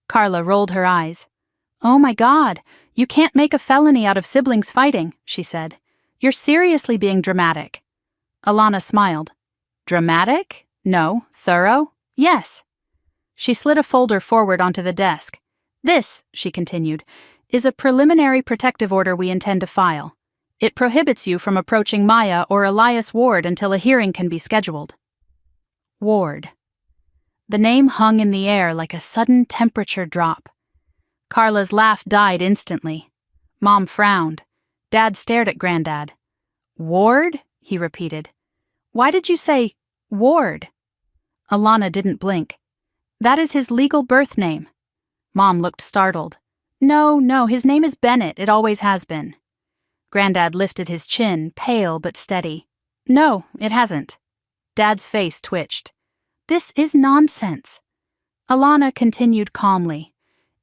Carla rolled her eyes. Oh my God, you can't make a felony out of siblings fighting, she said. You're seriously being dramatic. Alana smiled. Dramatic? No. Thorough? Yes. She slid a folder forward onto the desk. This, she continued, is a preliminary protective order we intend to file. It prohibits you from approaching Maya or Elias Ward until a hearing can be scheduled. Ward. The name hung in the air like a sudden temperature drop. Carla's laugh died instantly. Mom frowned. Dad stared at Granddad. Ward? He repeated. Why did you say Ward? Alana didn't blink. That is his legal birth name. Mom looked startled. No, his name is Bennett. It always has been. Granddad lifted his chin, pale but steady. No, it hasn't. Dad's face twitched. This is nonsense. Alana continued calmly.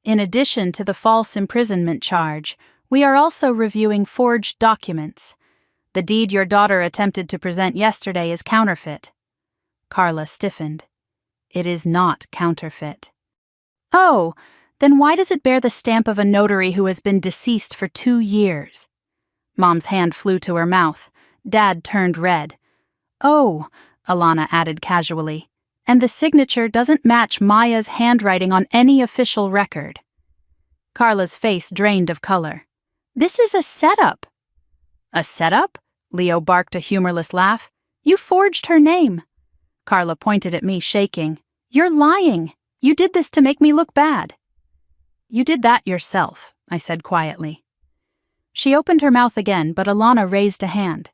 In addition to the false imprisonment charge, we are also reviewing forged documents. The deed your daughter attempted to present yesterday is counterfeit. Carla stiffened. It is not counterfeit. Oh, then why does it bear the stamp of a notary who has been deceased for 2 years? Mom's hand flew to her mouth. Dad turned red. Oh, Alana added casually, and the signature doesn't match Maya's handwriting on any official record. Carla's face drained of color. This is a setup. A setup? Leo barked a humorless laugh. You forged her name. Carla pointed at me, shaking. You're lying. You did this to make me look bad. You did that yourself, I said quietly. She opened her mouth again, but Alana raised a hand.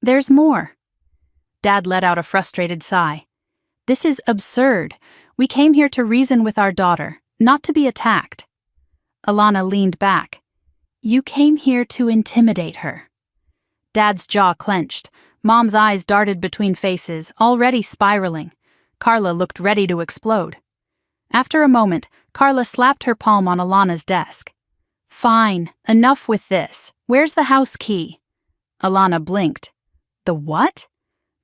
There's more. Dad let out a frustrated sigh. This is absurd. We came here to reason with our daughter, not to be attacked. Alana leaned back. You came here to intimidate her. Dad's jaw clenched. Mom's eyes darted between faces, already spiraling. Carla looked ready to explode. After a moment, Carla slapped her palm on Alana's desk. Fine, enough with this. Where's the house key? Alana blinked. The what?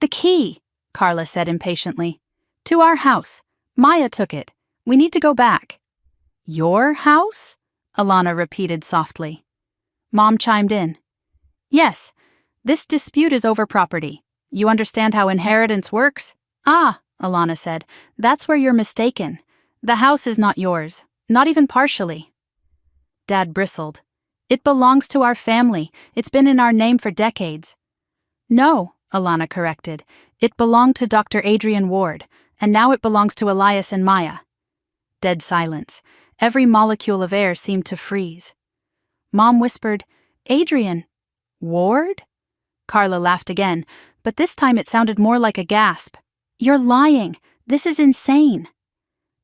The key, Carla said impatiently. To our house. Maya took it. We need to go back. Your house? Alana repeated softly. Mom chimed in. Yes, this dispute is over property. You understand how inheritance works? Ah, Alana said, that's where you're mistaken. The house is not yours, not even partially. Dad bristled. It belongs to our family. It's been in our name for decades. No, Alana corrected. It belonged to Dr. Adrian Ward, and now it belongs to Elias and Maya. Dead silence. Every molecule of air seemed to freeze. Mom whispered, Adrian. Ward? Carla laughed again, but this time it sounded more like a gasp. You're lying. This is insane.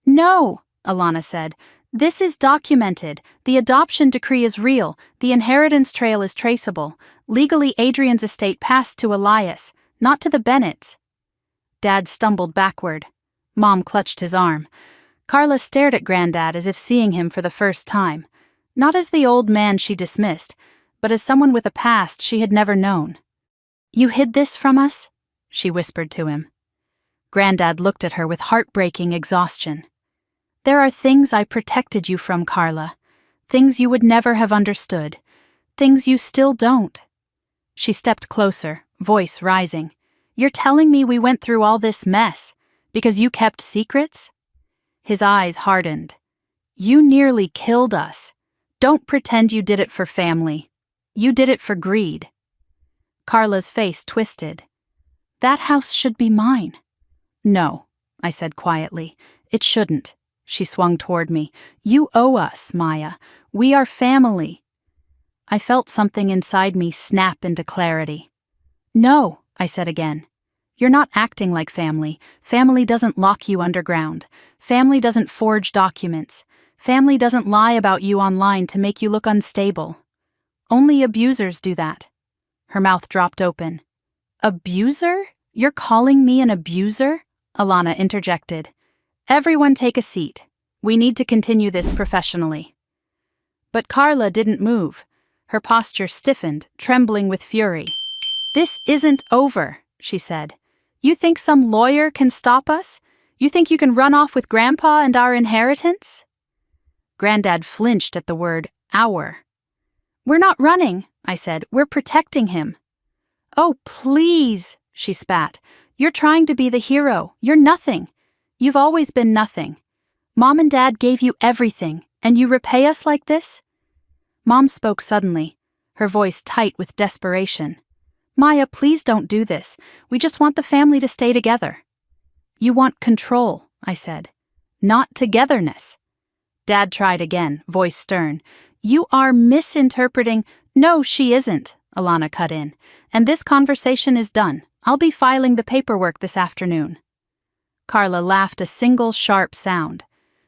No, Alana said. This is documented. The adoption decree is real. The inheritance trail is traceable. Legally, Adrian's estate passed to Elias, not to the Bennetts. Dad stumbled backward. Mom clutched his arm. Carla stared at Granddad as if seeing him for the first time. Not as the old man she dismissed, but as someone with a past she had never known. You hid this from us? She whispered to him. Granddad looked at her with heartbreaking exhaustion. There are things I protected you from, Carla. Things you would never have understood. Things you still don't. She stepped closer, voice rising. You're telling me we went through all this mess because you kept secrets? His eyes hardened. You nearly killed us. Don't pretend you did it for family. You did it for greed. Carla's face twisted. That house should be mine. No, I said quietly. It shouldn't. She swung toward me. You owe us, Maya. We are family. I felt something inside me snap into clarity. No, I said again. You're not acting like family. Family doesn't lock you underground. Family doesn't forge documents. Family doesn't lie about you online to make you look unstable. Only abusers do that. Her mouth dropped open. Abuser? You're calling me an abuser? Alana interjected. Everyone take a seat. We need to continue this professionally. But Carla didn't move. Her posture stiffened, trembling with fury. This isn't over, she said. You think some lawyer can stop us? You think you can run off with Grandpa and our inheritance? Granddad flinched at the word our. We're not running, I said. We're protecting him. Oh, please, she spat. You're trying to be the hero. You're nothing. You've always been nothing. Mom and Dad gave you everything, and you repay us like this? Mom spoke suddenly, her voice tight with desperation. Maya, please don't do this. We just want the family to stay together. You want control, I said. Not togetherness. Dad tried again, voice stern. You are misinterpreting. No, she isn't, Alana cut in. And this conversation is done. I'll be filing the paperwork this afternoon. Carla laughed a single sharp sound.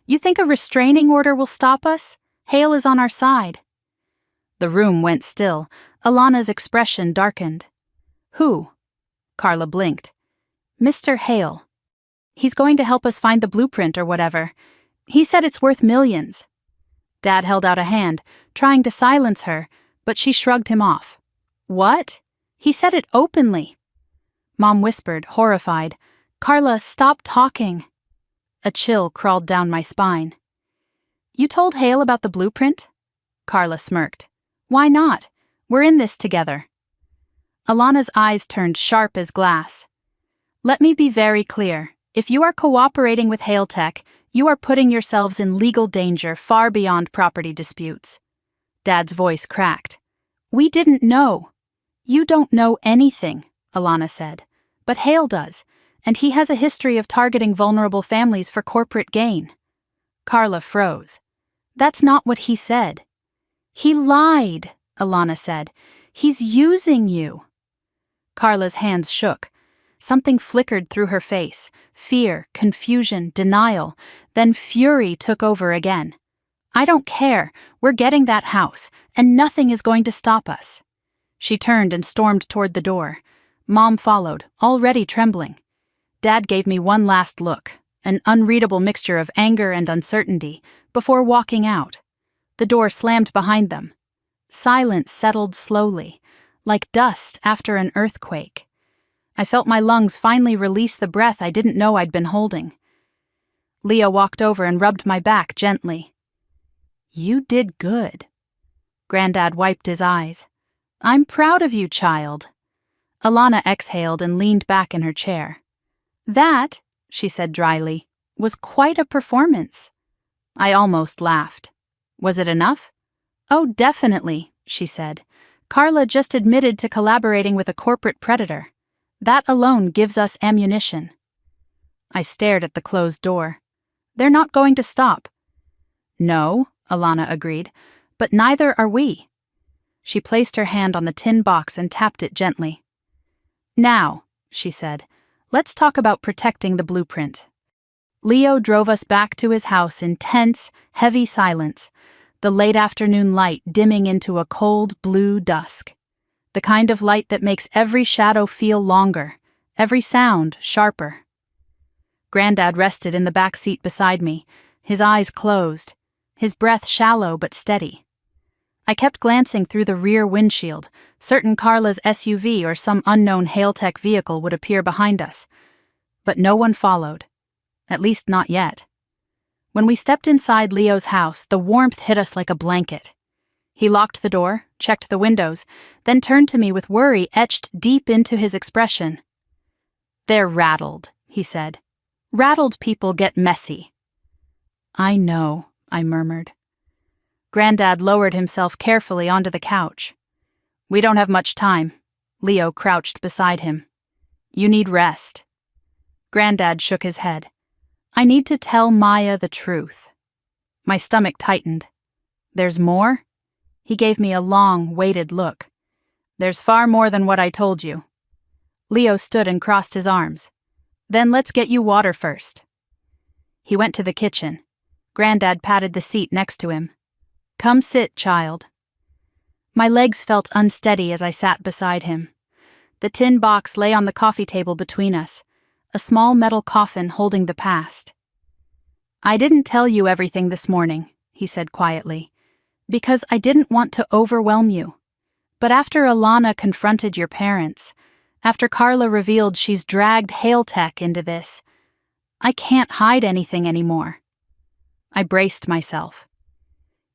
You think a restraining order will stop us? Hale is on our side. The room went still. Alana's expression darkened. Who? Carla blinked. Mr. Hale. He's going to help us find the blueprint or whatever. He said it's worth millions. Dad held out a hand, trying to silence her, but she shrugged him off. What? He said it openly. Mom whispered, horrified. Carla, stop talking. A chill crawled down my spine. You told Hale about the blueprint? Carla smirked. Why not? We're in this together. Alana's eyes turned sharp as glass. Let me be very clear. If you are cooperating with Hale Tech, you are putting yourselves in legal danger far beyond property disputes. Dad's voice cracked. We didn't know. You don't know anything, Alana said. But Hale does, and he has a history of targeting vulnerable families for corporate gain. Carla froze. That's not what he said. He lied, Alana said. He's using you. Carla's hands shook. Something flickered through her face. Fear, confusion, denial. Then fury took over again. I don't care. We're getting that house, and nothing is going to stop us. She turned and stormed toward the door. Mom followed, already trembling. Dad gave me one last look, an unreadable mixture of anger and uncertainty, before walking out. The door slammed behind them. Silence settled slowly, like dust after an earthquake. I felt my lungs finally release the breath I didn't know I'd been holding. Leah walked over and rubbed my back gently. You did good. Granddad wiped his eyes. I'm proud of you, child. Alana exhaled and leaned back in her chair. That, she said dryly, was quite a performance. I almost laughed. Was it enough? Oh, definitely, she said. Carla just admitted to collaborating with a corporate predator. That alone gives us ammunition. I stared at the closed door. They're not going to stop. No, Alana agreed, but neither are we. She placed her hand on the tin box and tapped it gently. Now, she said, let's talk about protecting the blueprint. Leo drove us back to his house in tense, heavy silence, the late afternoon light dimming into a cold blue dusk. The kind of light that makes every shadow feel longer, every sound sharper. Granddad rested in the back seat beside me, his eyes closed, his breath shallow but steady. I kept glancing through the rear windshield, certain Carla's SUV or some unknown Hale-Tech vehicle would appear behind us. But no one followed. At least not yet. When we stepped inside Leo's house, the warmth hit us like a blanket. He locked the door, checked the windows, then turned to me with worry etched deep into his expression. They're rattled, he said. Rattled people get messy. I know, I murmured. Granddad lowered himself carefully onto the couch. We don't have much time. Leo crouched beside him. You need rest. Granddad shook his head. I need to tell Maya the truth. My stomach tightened. There's more? He gave me a long, weighted look. There's far more than what I told you. Leo stood and crossed his arms. Then let's get you water first. He went to the kitchen. Granddad patted the seat next to him. Come sit, child. My legs felt unsteady as I sat beside him. The tin box lay on the coffee table between us, a small metal coffin holding the past. "I didn't tell you everything this morning," he said quietly, "because I didn't want to overwhelm you. But after Alana confronted your parents, after Carla revealed she's dragged Hail Tech into this, I can't hide anything anymore." I braced myself.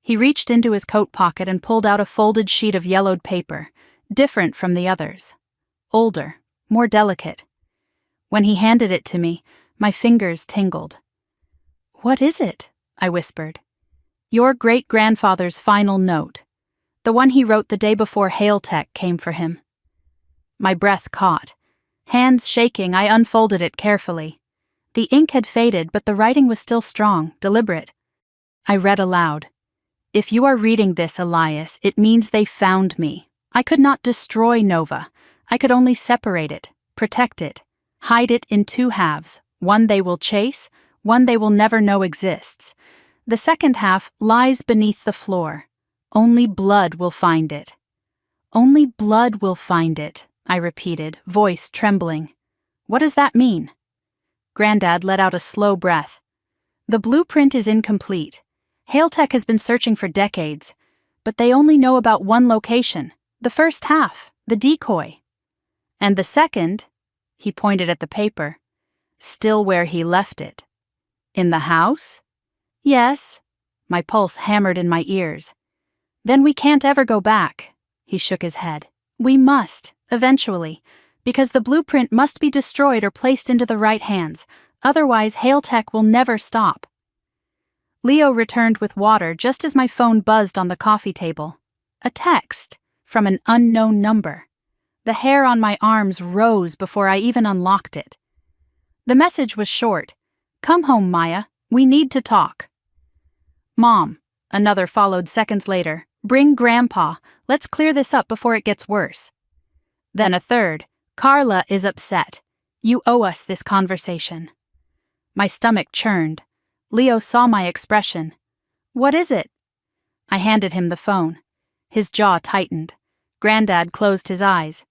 He reached into his coat pocket and pulled out a folded sheet of yellowed paper, different from the others. Older, more delicate. When he handed it to me, my fingers tingled. "What is it?" I whispered. "Your great-grandfather's final note. The one he wrote the day before Hail Tech came for him." My breath caught. Hands shaking, I unfolded it carefully. The ink had faded, but the writing was still strong, deliberate. I read aloud. "If you are reading this, Elias, it means they found me. I could not destroy Nova. I could only separate it, protect it, hide it in two halves, one they will chase, one they will never know exists. The second half lies beneath the floor. Only blood will find it." "Only blood will find it," I repeated, voice trembling. "What does that mean?" Granddad let out a slow breath. "The blueprint is incomplete. Hail Tech has been searching for decades, but they only know about one location, the first half, the decoy. And the second," he pointed at the paper, "still where he left it." "In the house?" "Yes." My pulse hammered in my ears. "Then we can't ever go back." He shook his head. "We must, eventually, because the blueprint must be destroyed or placed into the right hands, otherwise Hail Tech will never stop." Leo returned with water just as my phone buzzed on the coffee table. A text from an unknown number. The hair on my arms rose before I even unlocked it. The message was short. "Come home, Maya. We need to talk." "Mom," another followed seconds later. "Bring Grandpa. Let's clear this up before it gets worse." Then a third. "Carla is upset. You owe us this conversation." My stomach churned. Leo saw my expression. "What is it?" I handed him the phone. His jaw tightened. Granddad closed his eyes.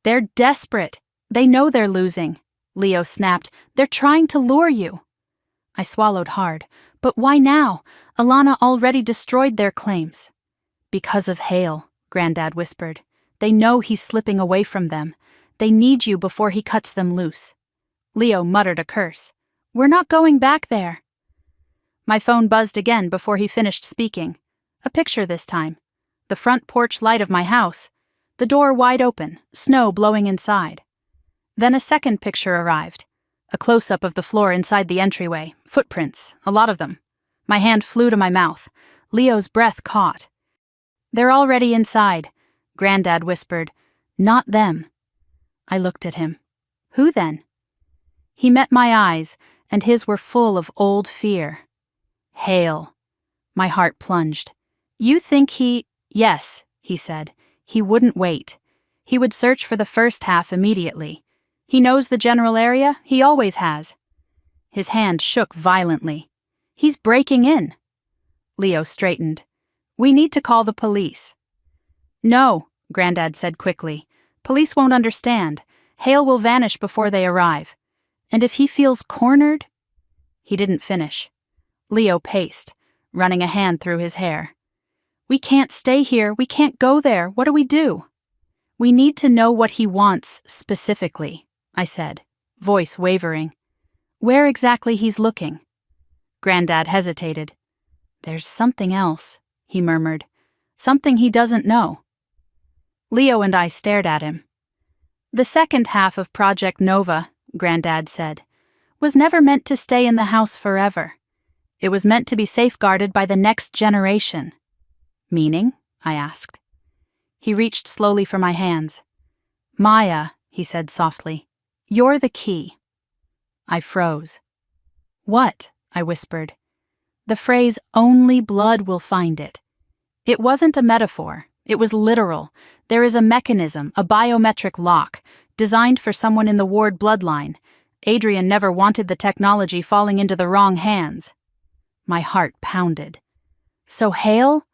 "They're desperate. They know they're losing." Leo snapped. "They're trying to lure you." I swallowed hard. "But why now? Alana already destroyed their claims." "Because of Hale," Granddad whispered. "They know he's slipping away from them. They need you before he cuts them loose." Leo muttered a curse. "We're not going back there." My phone buzzed again before he finished speaking. A picture this time. The front porch light of my house. The door wide open, snow blowing inside. Then a second picture arrived. A close-up of the floor inside the entryway. Footprints, a lot of them. My hand flew to my mouth. Leo's breath caught. "They're already inside," Granddad whispered. "Not them." I looked at him. "Who then?" He met my eyes, and his were full of old fear. "Hale." My heart plunged. "You think he—" "Yes," he said. "He wouldn't wait. He would search for the first half immediately. He knows the general area, he always has." His hand shook violently. "He's breaking in." Leo straightened. "We need to call the police." "No," Granddad said quickly. "Police won't understand. Hale will vanish before they arrive. And if he feels cornered—" He didn't finish. Leo paced, running a hand through his hair. "We can't stay here. We can't go there. What do we do?" "We need to know what he wants specifically," I said, voice wavering. "Where exactly he's looking." Granddad hesitated. "There's something else," he murmured. "Something he doesn't know." Leo and I stared at him. "The second half of Project Nova," Granddad said, "was never meant to stay in the house forever. It was meant to be safeguarded by the next generation." "Meaning?" I asked. He reached slowly for my hands. "Maya," he said softly, "you're the key." I froze. "What?" I whispered. "The phrase, 'only blood will find it.' It wasn't a metaphor. It was literal. There is a mechanism, a biometric lock, designed for someone in the Ward bloodline. Adrian never wanted the technology falling into the wrong hands." My heart pounded. "So Hale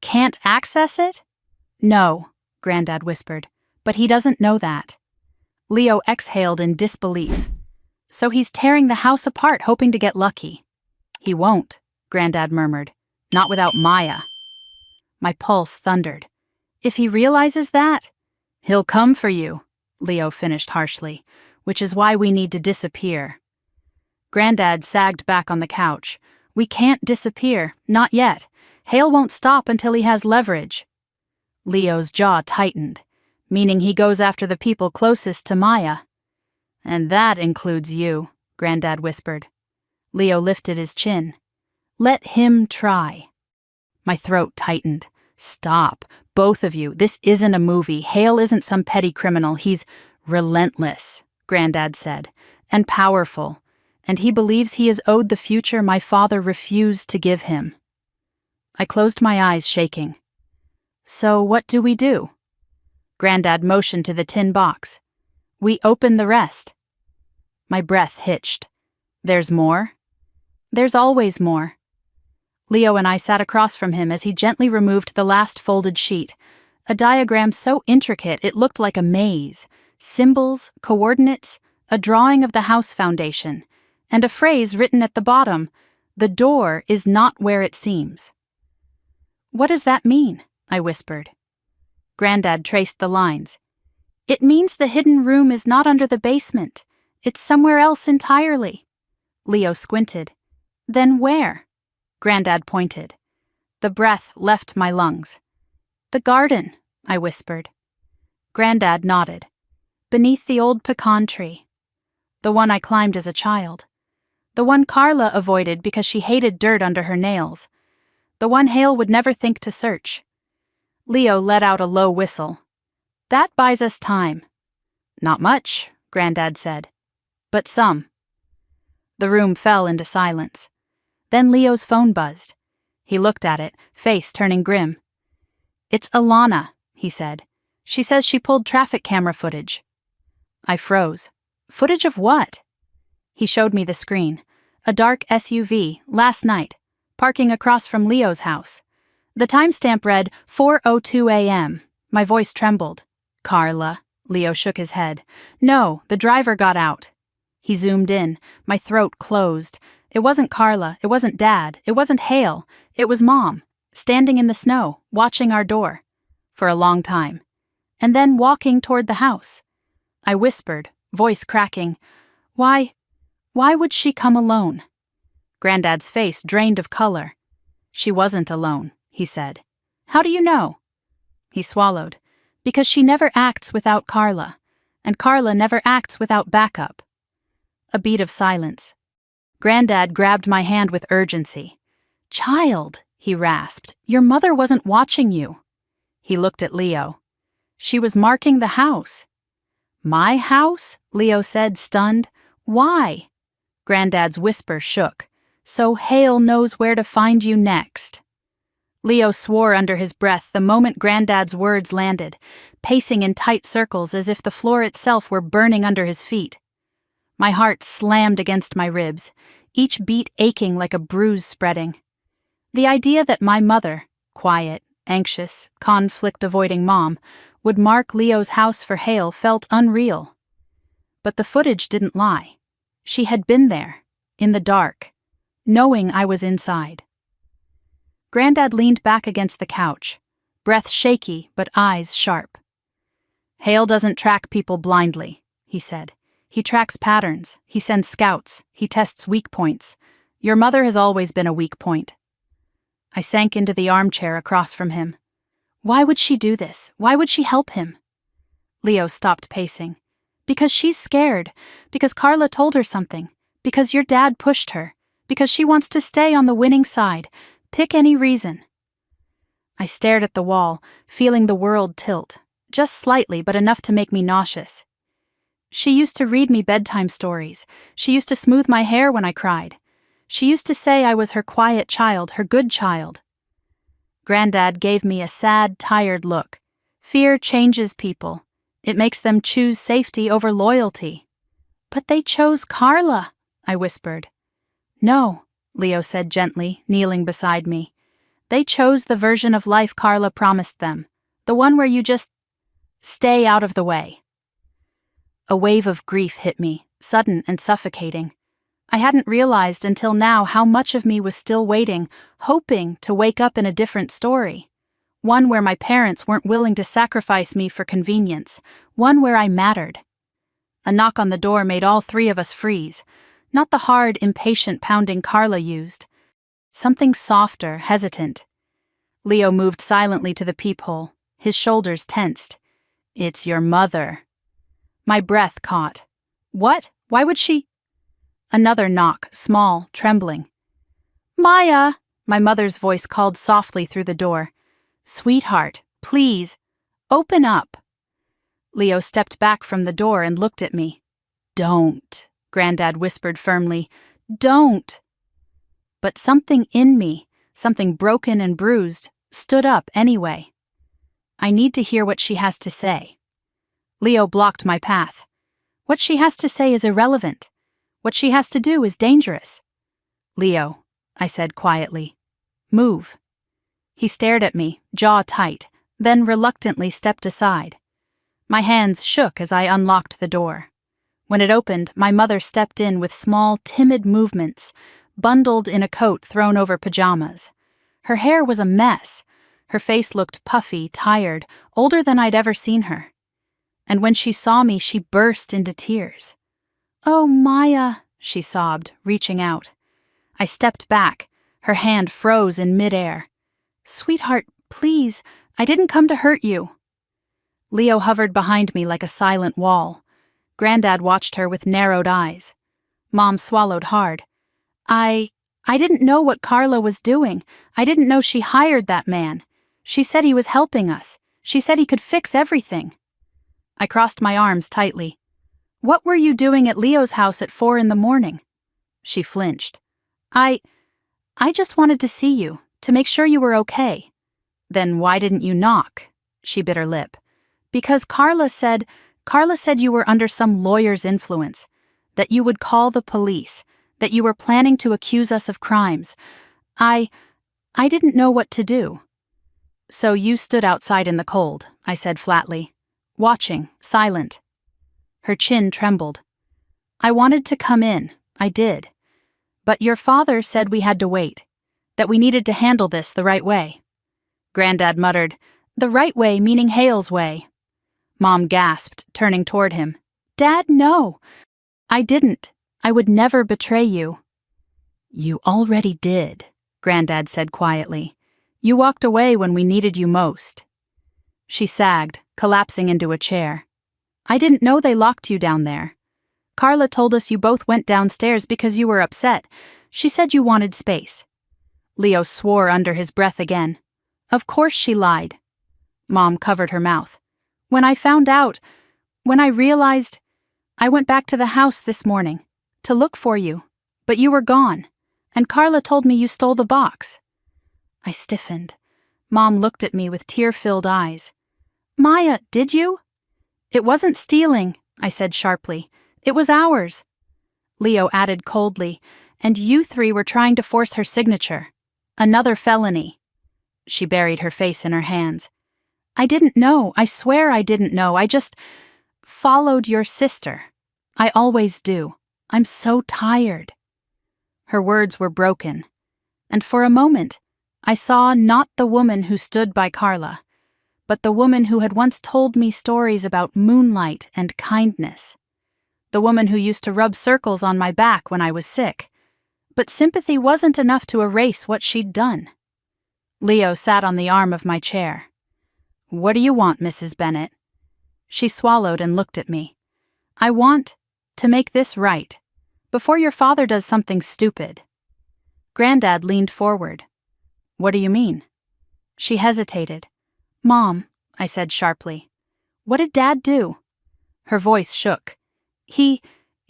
can't access it?" No, Granddad whispered, but he doesn't know that. Leo exhaled in disbelief. So he's tearing the house apart hoping to get lucky. He won't, Granddad murmured. Not without Maya. My pulse thundered. If he realizes that, he'll come for you, Leo finished harshly, which is why we need to disappear. Granddad sagged back on the couch. We can't disappear, not yet. Hale won't stop until he has leverage. Leo's jaw tightened, meaning he goes after the people closest to Maya. And that includes you, Granddad whispered. Leo lifted his chin. Let him try. My throat tightened. Stop, both of you. This isn't a movie. Hale isn't some petty criminal. He's relentless, Granddad said, and powerful, and he believes he is owed the future my father refused to give him. I closed my eyes, shaking. So what do we do? Granddad motioned to the tin box. We open the rest. My breath hitched. There's more? There's always more. Leo and I sat across from him as he gently removed the last folded sheet, a diagram so intricate it looked like a maze, symbols, coordinates, a drawing of the house foundation, and a phrase written at the bottom, "The door is not where it seems." What does that mean? I whispered. Granddad traced the lines. It means the hidden room is not under the basement. It's somewhere else entirely. Leo squinted. Then where? Granddad pointed. The breath left my lungs. The garden, I whispered. Granddad nodded. Beneath the old pecan tree. The one I climbed as a child. The one Carla avoided because she hated dirt under her nails. The one Hale would never think to search. Leo let out a low whistle. That buys us time. Not much, Granddad said. But some. The room fell into silence. Then Leo's phone buzzed. He looked at it, face turning grim. It's Alana, he said. She says she pulled traffic camera footage. I froze. Footage of what? He showed me the screen. A dark SUV, last night, parking across from Leo's house. The timestamp read 4:02 a.m. My voice trembled. Carla. Leo shook his head. No, the driver got out. He zoomed in. My throat closed. It wasn't Carla. It wasn't Dad. It wasn't Hale. It was Mom, standing in the snow, watching our door. For a long time. And then walking toward the house. I whispered, voice cracking. Why would she come alone? Granddad's face drained of color. She wasn't alone, he said. How do you know? He swallowed. Because she never acts without Carla, and Carla never acts without backup. A beat of silence. Granddad grabbed my hand with urgency. Child, he rasped, your mother wasn't watching you. He looked at Leo. She was marking the house. My house? Leo said, stunned. Why? Granddad's whisper shook. So Hale knows where to find you next. Leo swore under his breath the moment Granddad's words landed, pacing in tight circles as if the floor itself were burning under his feet. My heart slammed against my ribs, each beat aching like a bruise spreading. The idea that my mother, quiet, anxious, conflict-avoiding mom, would mark Leo's house for Hale felt unreal. But the footage didn't lie. She had been there, in the dark, knowing I was inside. Granddad leaned back against the couch, breath shaky but eyes sharp. Hale doesn't track people blindly, he said. He tracks patterns, he sends scouts, he tests weak points. Your mother has always been a weak point. I sank into the armchair across from him. Why would she do this? Why would she help him? Leo stopped pacing. Because she's scared, because Carla told her something, because your dad pushed her, because she wants to stay on the winning side. Pick any reason. I stared at the wall, feeling the world tilt, just slightly but enough to make me nauseous. She used to read me bedtime stories. She used to smooth my hair when I cried. She used to say I was her quiet child, her good child. Granddad gave me a sad, tired look. Fear changes people. It makes them choose safety over loyalty. But they chose Carla, I whispered. No, Leo said gently, kneeling beside me. They chose the version of life Carla promised them, The one where you just stay out of the way. A wave of grief hit me, sudden and suffocating. I hadn't realized until now how much of me was still waiting, hoping to wake up in a different story. One where my parents weren't willing to sacrifice me for convenience. One where I mattered. A knock on the door made all three of us freeze. Not the hard, impatient pounding Carla used. Something softer, hesitant. Leo moved silently to the peephole, his shoulders tensed. "It's your mother." My breath caught. "What? Why would she?" Another knock, small, trembling. "Maya!" My mother's voice called softly through the door. "Sweetheart, please, open up." Leo stepped back from the door and looked at me. "Don't," Granddad whispered firmly. "Don't." But something in me, something broken and bruised, stood up anyway. "I need to hear what she has to say." Leo blocked my path. "What she has to say is irrelevant. What she has to do is dangerous." "Leo," I said quietly, "move." He stared at me, jaw tight, then reluctantly stepped aside. My hands shook as I unlocked the door. When it opened, my mother stepped in with small, timid movements, bundled in a coat thrown over pajamas. Her hair was a mess. Her face looked puffy, tired, older than I'd ever seen her. And when she saw me, she burst into tears. "Oh, Maya," she sobbed, reaching out. I stepped back. Her hand froze in midair. "Sweetheart, please, I didn't come to hurt you." Leo hovered behind me like a silent wall. Granddad watched her with narrowed eyes. Mom swallowed hard. I didn't know what Carla was doing. I didn't know she hired that man. She said he was helping us. She said he could fix everything." I crossed my arms tightly. "What were you doing at Leo's house at 4 a.m? She flinched. I just wanted to see you, to make sure you were okay." "Then why didn't you knock?" She bit her lip. "Because Carla said you were under some lawyer's influence, that you would call the police, that you were planning to accuse us of crimes. I didn't know what to do." "So you stood outside in the cold," I said flatly, watching, silent. Her chin trembled. "I wanted to come in, I did. But your father said we had to wait, that we needed to handle this the right way." Granddad muttered, "The right way meaning Hale's way." Mom gasped, turning toward him. "Dad, no. I didn't. I would never betray you." "You already did," Granddad said quietly. "You walked away when we needed you most." She sagged, collapsing into a chair. "I didn't know they locked you down there. Carla told us you both went downstairs because you were upset. She said you wanted space." Leo swore under his breath again. "Of course she lied." Mom covered her mouth. When I realized, I went back to the house this morning to look for you, but you were gone, and Carla told me you stole the box." I stiffened. Mom looked at me with tear-filled eyes. "Maya, did you?" "It wasn't stealing," I said sharply. "It was ours." Leo added coldly, "And you three were trying to force her signature. Another felony." She buried her face in her hands. "I didn't know. I swear I didn't know. I just followed your sister. I always do. I'm so tired." Her words were broken, and for a moment, I saw not the woman who stood by Carla, but the woman who had once told me stories about moonlight and kindness. The woman who used to rub circles on my back when I was sick. But sympathy wasn't enough to erase what she'd done. Leo sat on the arm of my chair. "What do you want, Mrs. Bennet?" She swallowed and looked at me. "I want to make this right, before your father does something stupid." Granddad leaned forward. "What do you mean?" She hesitated. "Mom," I said sharply, "what did Dad do?" Her voice shook. He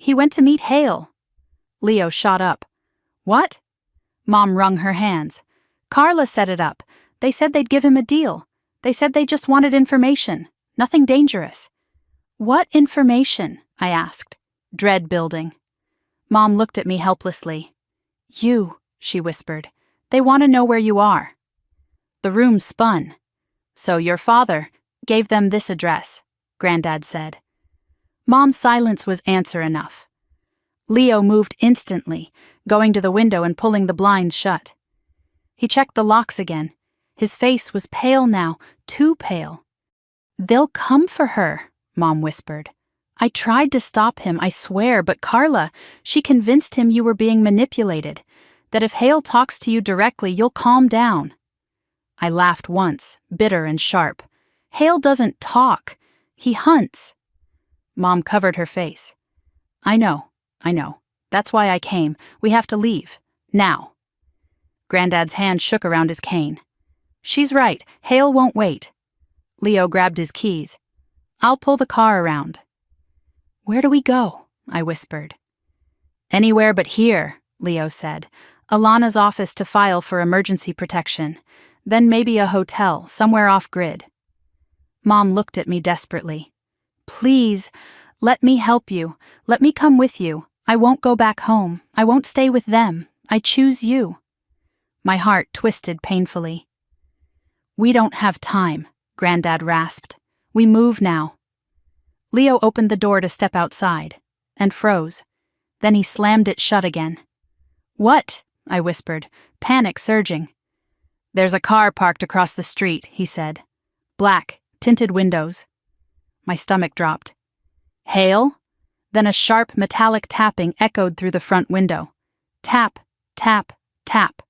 went to meet Hale." Leo shot up. "What?" Mom wrung her hands. "Carla set it up. They said they'd give him a deal. They said they just wanted information. Nothing dangerous." "What information?" I asked, dread building. Mom looked at me helplessly. "You," she whispered. "They want to know where you are." The room spun. "So your father gave them this address," Granddad said. Mom's silence was answer enough. Leo moved instantly, going to the window and pulling the blinds shut. He checked the locks again. His face was pale now, too pale. "They'll come for her," Mom whispered. "I tried to stop him, I swear, but Carla, she convinced him you were being manipulated, that if Hale talks to you directly, you'll calm down." I laughed once, bitter and sharp. "Hale doesn't talk. He hunts." Mom covered her face. I know. That's why I came. We have to leave. Now." Granddad's hand shook around his cane. "She's right. Hale won't wait." Leo grabbed his keys. "I'll pull the car around." "Where do we go?" I whispered. "Anywhere but here," Leo said. "Alana's office to file for emergency protection. Then maybe a hotel, somewhere off-grid." Mom looked at me desperately. "Please, let me help you. Let me come with you. I won't go back home. I won't stay with them. I choose you." My heart twisted painfully. "We don't have time," Granddad rasped. "We move now." Leo opened the door to step outside, and froze. Then he slammed it shut again. "What?" I whispered, panic surging. "There's a car parked across the street," he said. "Black, tinted windows." My stomach dropped. "Hale?" Then a sharp metallic tapping echoed through the front window. Tap, tap, tap.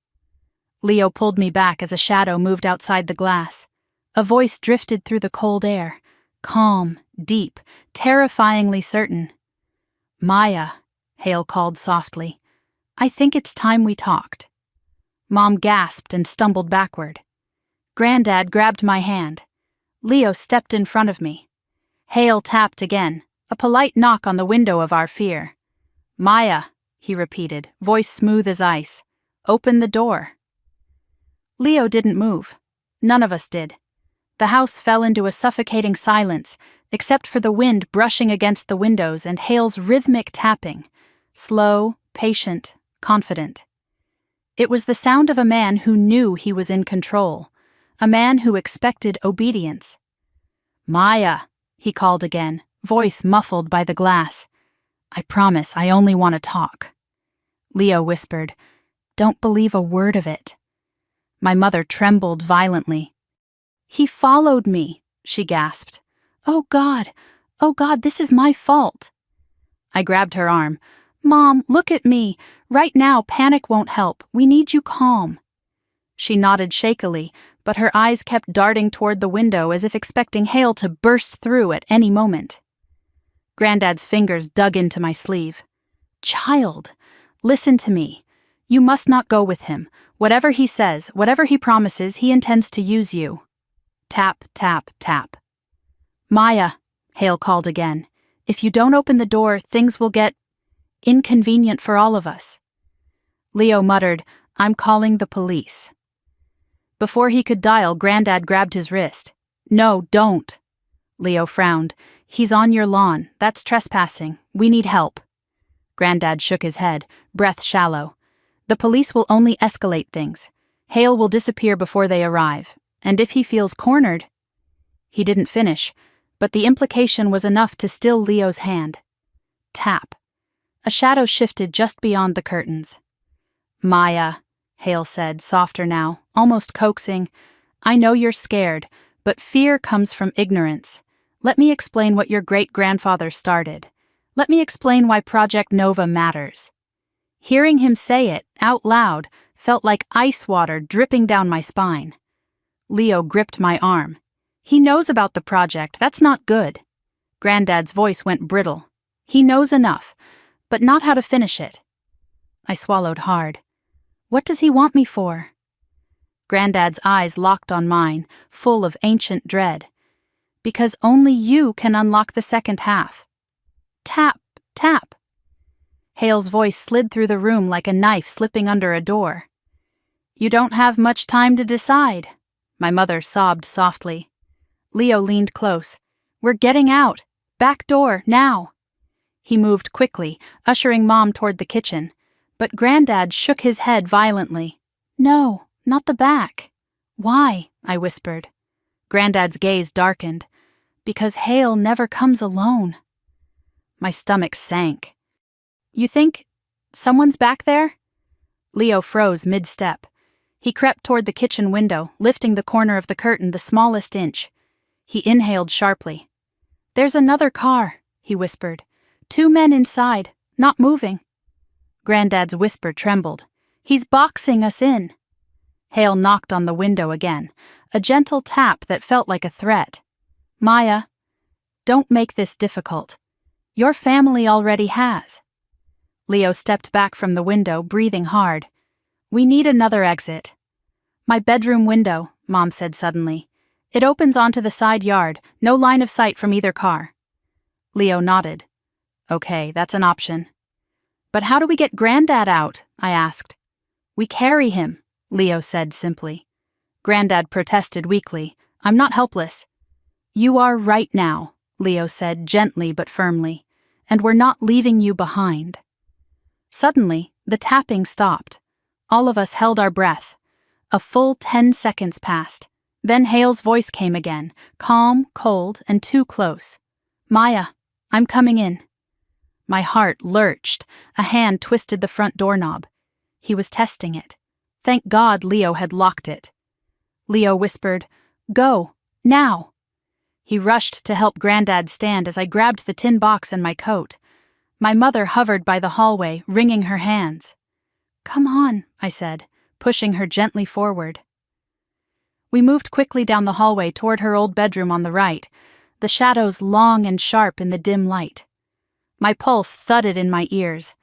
Leo pulled me back as a shadow moved outside the glass. A voice drifted through the cold air, calm, deep, terrifyingly certain. "Maya," Hale called softly. "I think it's time we talked." Mom gasped and stumbled backward. Granddad grabbed my hand. Leo stepped in front of me. Hale tapped again, a polite knock on the window of our fear. "Maya," he repeated, voice smooth as ice. "Open the door." Leo didn't move. None of us did. The house fell into a suffocating silence, except for the wind brushing against the windows and Hale's rhythmic tapping, slow, patient, confident. It was the sound of a man who knew he was in control, a man who expected obedience. "Maya," he called again, voice muffled by the glass. "I promise I only want to talk." Leo whispered, "Don't believe a word of it." My mother trembled violently. "He followed me," she gasped. Oh God, this is my fault." I grabbed her arm. "Mom, look at me. Right now, panic won't help. We need you calm." She nodded shakily, but her eyes kept darting toward the window as if expecting Hale to burst through at any moment. Granddad's fingers dug into my sleeve. "Child, listen to me. You must not go with him. Whatever he says, whatever he promises, he intends to use you." Tap, tap, tap. "Maya," Hale called again. "If you don't open the door, things will get inconvenient for all of us." Leo muttered, "I'm calling the police." Before he could dial, Granddad grabbed his wrist. "No, don't." Leo frowned. "He's on your lawn. That's trespassing. We need help." Granddad shook his head, breath shallow. "The police will only escalate things. Hale will disappear before they arrive. And if he feels cornered—" He didn't finish, but the implication was enough to still Leo's hand. Tap. A shadow shifted just beyond the curtains. "Maya," Hale said, softer now, almost coaxing, "I know you're scared, but fear comes from ignorance. Let me explain what your great-grandfather started. Let me explain why Project Nova matters." Hearing him say it, out loud, felt like ice water dripping down my spine. Leo gripped my arm. "He knows about the project, that's not good." Granddad's voice went brittle. "He knows enough, but not how to finish it." I swallowed hard. "What does he want me for?" Granddad's eyes locked on mine, full of ancient dread. "Because only you can unlock the second half." Tap, tap. Hale's voice slid through the room like a knife slipping under a door. "You don't have much time to decide." My mother sobbed softly. Leo leaned close. "We're getting out. Back door, now." He moved quickly, ushering Mom toward the kitchen, but Granddad shook his head violently. "No, not the back." "Why?" I whispered. Granddad's gaze darkened. Because Hale never comes alone. My stomach sank. You think someone's back there? Leo froze mid-step. He crept toward the kitchen window, lifting the corner of the curtain the smallest inch. He inhaled sharply. There's another car, he whispered. 2 men inside, not moving. Granddad's whisper trembled. He's boxing us in. Hale knocked on the window again, a gentle tap that felt like a threat. Maya, don't make this difficult. Your family already has. Leo stepped back from the window, breathing hard. We need another exit. My bedroom window, Mom said suddenly. It opens onto the side yard, no line of sight from either car. Leo nodded. Okay, that's an option. But how do we get Granddad out? I asked. We carry him, Leo said simply. Granddad protested weakly. I'm not helpless. You are right now, Leo said gently but firmly, and we're not leaving you behind. Suddenly, the tapping stopped. All of us held our breath. A full 10 seconds passed. Then Hale's voice came again, calm, cold, and too close. Maya, I'm coming in. My heart lurched. A hand twisted the front doorknob. He was testing it. Thank God Leo had locked it. Leo whispered, Go, now. He rushed to help Granddad stand as I grabbed the tin box and my coat. My mother hovered by the hallway, wringing her hands. Come on, I said, pushing her gently forward. We moved quickly down the hallway toward her old bedroom on the right, the shadows long and sharp in the dim light. My pulse thudded in my ears.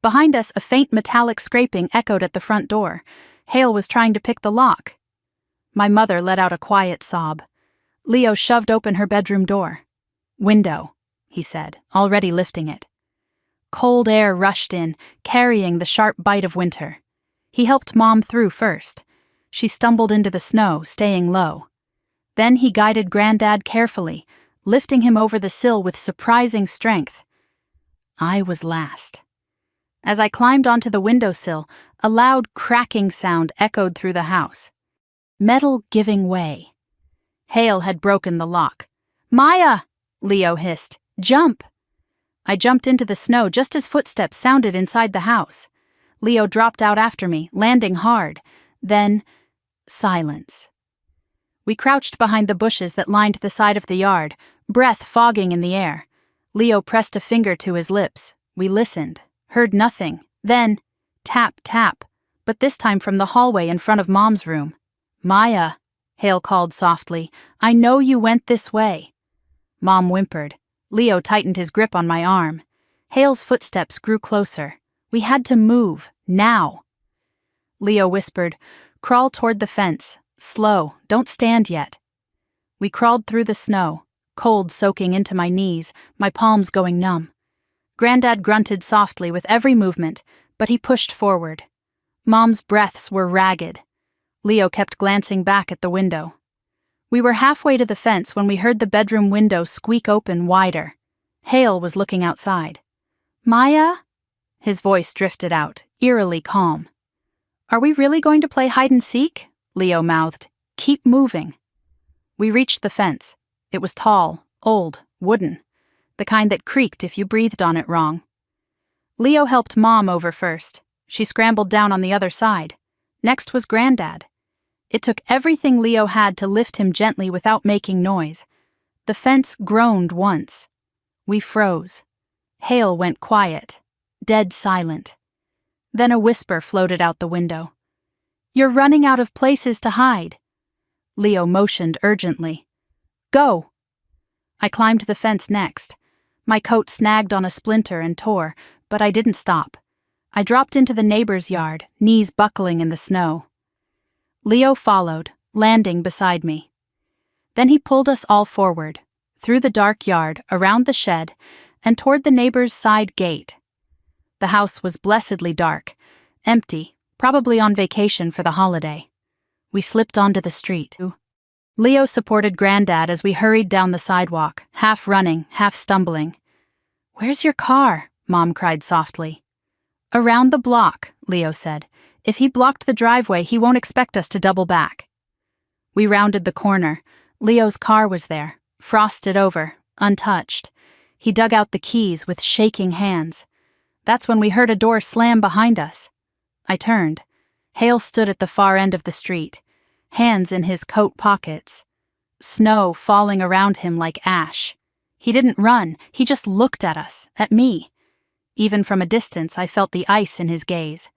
Behind us, a faint metallic scraping echoed at the front door. Hale was trying to pick the lock. My mother let out a quiet sob. Leo shoved open her bedroom door. Window, he said, already lifting it. Cold air rushed in, carrying the sharp bite of winter. He helped Mom through first. She stumbled into the snow, staying low. Then he guided Granddad carefully, lifting him over the sill with surprising strength. I was last. As I climbed onto the windowsill, a loud cracking sound echoed through the house. Metal giving way. Hale had broken the lock. Maya! Leo hissed. Jump! I jumped into the snow just as footsteps sounded inside the house. Leo dropped out after me, landing hard. Then, silence. We crouched behind the bushes that lined the side of the yard, breath fogging in the air. Leo pressed a finger to his lips. We listened, heard nothing. Then, tap, tap, but this time from the hallway in front of Mom's room. Maya, Hale called softly, I know you went this way. Mom whimpered. Leo tightened his grip on my arm. Hale's footsteps grew closer. We had to move, now. Leo whispered, Crawl toward the fence. Slow, don't stand yet. We crawled through the snow, cold soaking into my knees, my palms going numb. Granddad grunted softly with every movement, but he pushed forward. Mom's breaths were ragged. Leo kept glancing back at the window. We were halfway to the fence when we heard the bedroom window squeak open wider. Hale was looking outside. Maya? His voice drifted out, eerily calm. Are we really going to play hide-and-seek? Leo mouthed. Keep moving. We reached the fence. It was tall, old, wooden, the kind that creaked if you breathed on it wrong. Leo helped Mom over first. She scrambled down on the other side. Next was Granddad. It took everything Leo had to lift him gently without making noise. The fence groaned once. We froze. Hale went quiet, dead silent. Then a whisper floated out the window. You're running out of places to hide. Leo motioned urgently. Go! I climbed the fence next. My coat snagged on a splinter and tore, but I didn't stop. I dropped into the neighbor's yard, knees buckling in the snow. Leo followed, landing beside me. Then he pulled us all forward, through the dark yard, around the shed, and toward the neighbor's side gate. The house was blessedly dark, empty, probably on vacation for the holiday. We slipped onto the street. Leo supported Granddad as we hurried down the sidewalk, half running, half stumbling. Where's your car? Mom cried softly. Around the block, Leo said. If he blocked the driveway, he won't expect us to double back. We rounded the corner. Leo's car was there, frosted over, untouched. He dug out the keys with shaking hands. That's when we heard a door slam behind us. I turned. Hale stood at the far end of the street, hands in his coat pockets. Snow falling around him like ash. He didn't run, he just looked at us, at me. Even from a distance, I felt the ice in his gaze.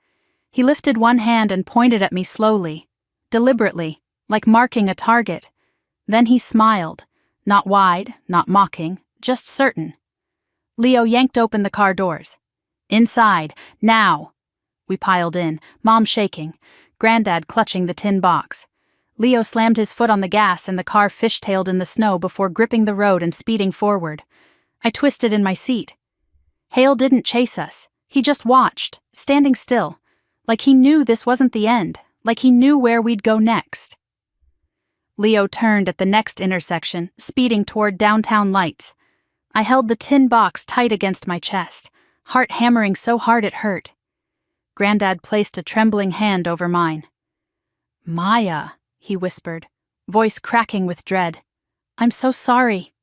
He lifted one hand and pointed at me slowly, deliberately, like marking a target. Then he smiled, not wide, not mocking, just certain. Leo yanked open the car doors. Inside, now. We piled in, Mom shaking, Granddad clutching the tin box. Leo slammed his foot on the gas and the car fishtailed in the snow before gripping the road and speeding forward. I twisted in my seat. Hale didn't chase us. He just watched, standing still, like he knew this wasn't the end, like he knew where we'd go next. Leo turned at the next intersection, speeding toward downtown lights. I held the tin box tight against my chest, heart hammering so hard it hurt. Granddad placed a trembling hand over mine. "Maya," he whispered, voice cracking with dread. "I'm so sorry."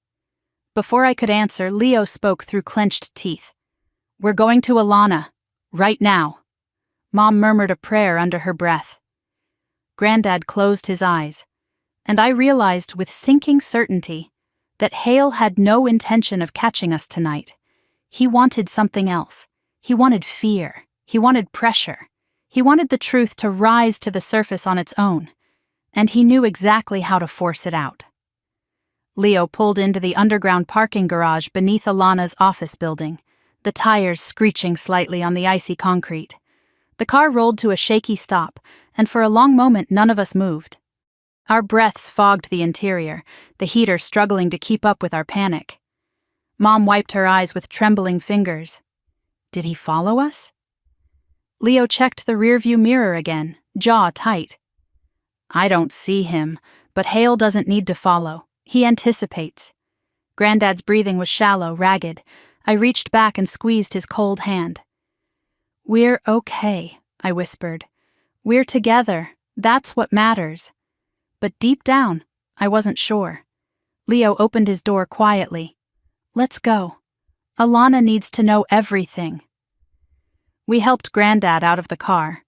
Before I could answer, Leo spoke through clenched teeth. "We're going to Alana, right now." Mom murmured a prayer under her breath. Granddad closed his eyes, and I realized with sinking certainty that Hale had no intention of catching us tonight. He wanted something else. He wanted fear. He wanted pressure. He wanted the truth to rise to the surface on its own, and he knew exactly how to force it out. Leo pulled into the underground parking garage beneath Alana's office building, the tires screeching slightly on the icy concrete. The car rolled to a shaky stop, and for a long moment none of us moved. Our breaths fogged the interior, the heater struggling to keep up with our panic. Mom wiped her eyes with trembling fingers. Did he follow us? Leo checked the rearview mirror again, jaw tight. I don't see him, but Hale doesn't need to follow. He anticipates. Granddad's breathing was shallow, ragged. I reached back and squeezed his cold hand. We're okay, I whispered. We're together. That's what matters. But deep down, I wasn't sure. Leo opened his door quietly. Let's go. Alana needs to know everything. We helped Granddad out of the car.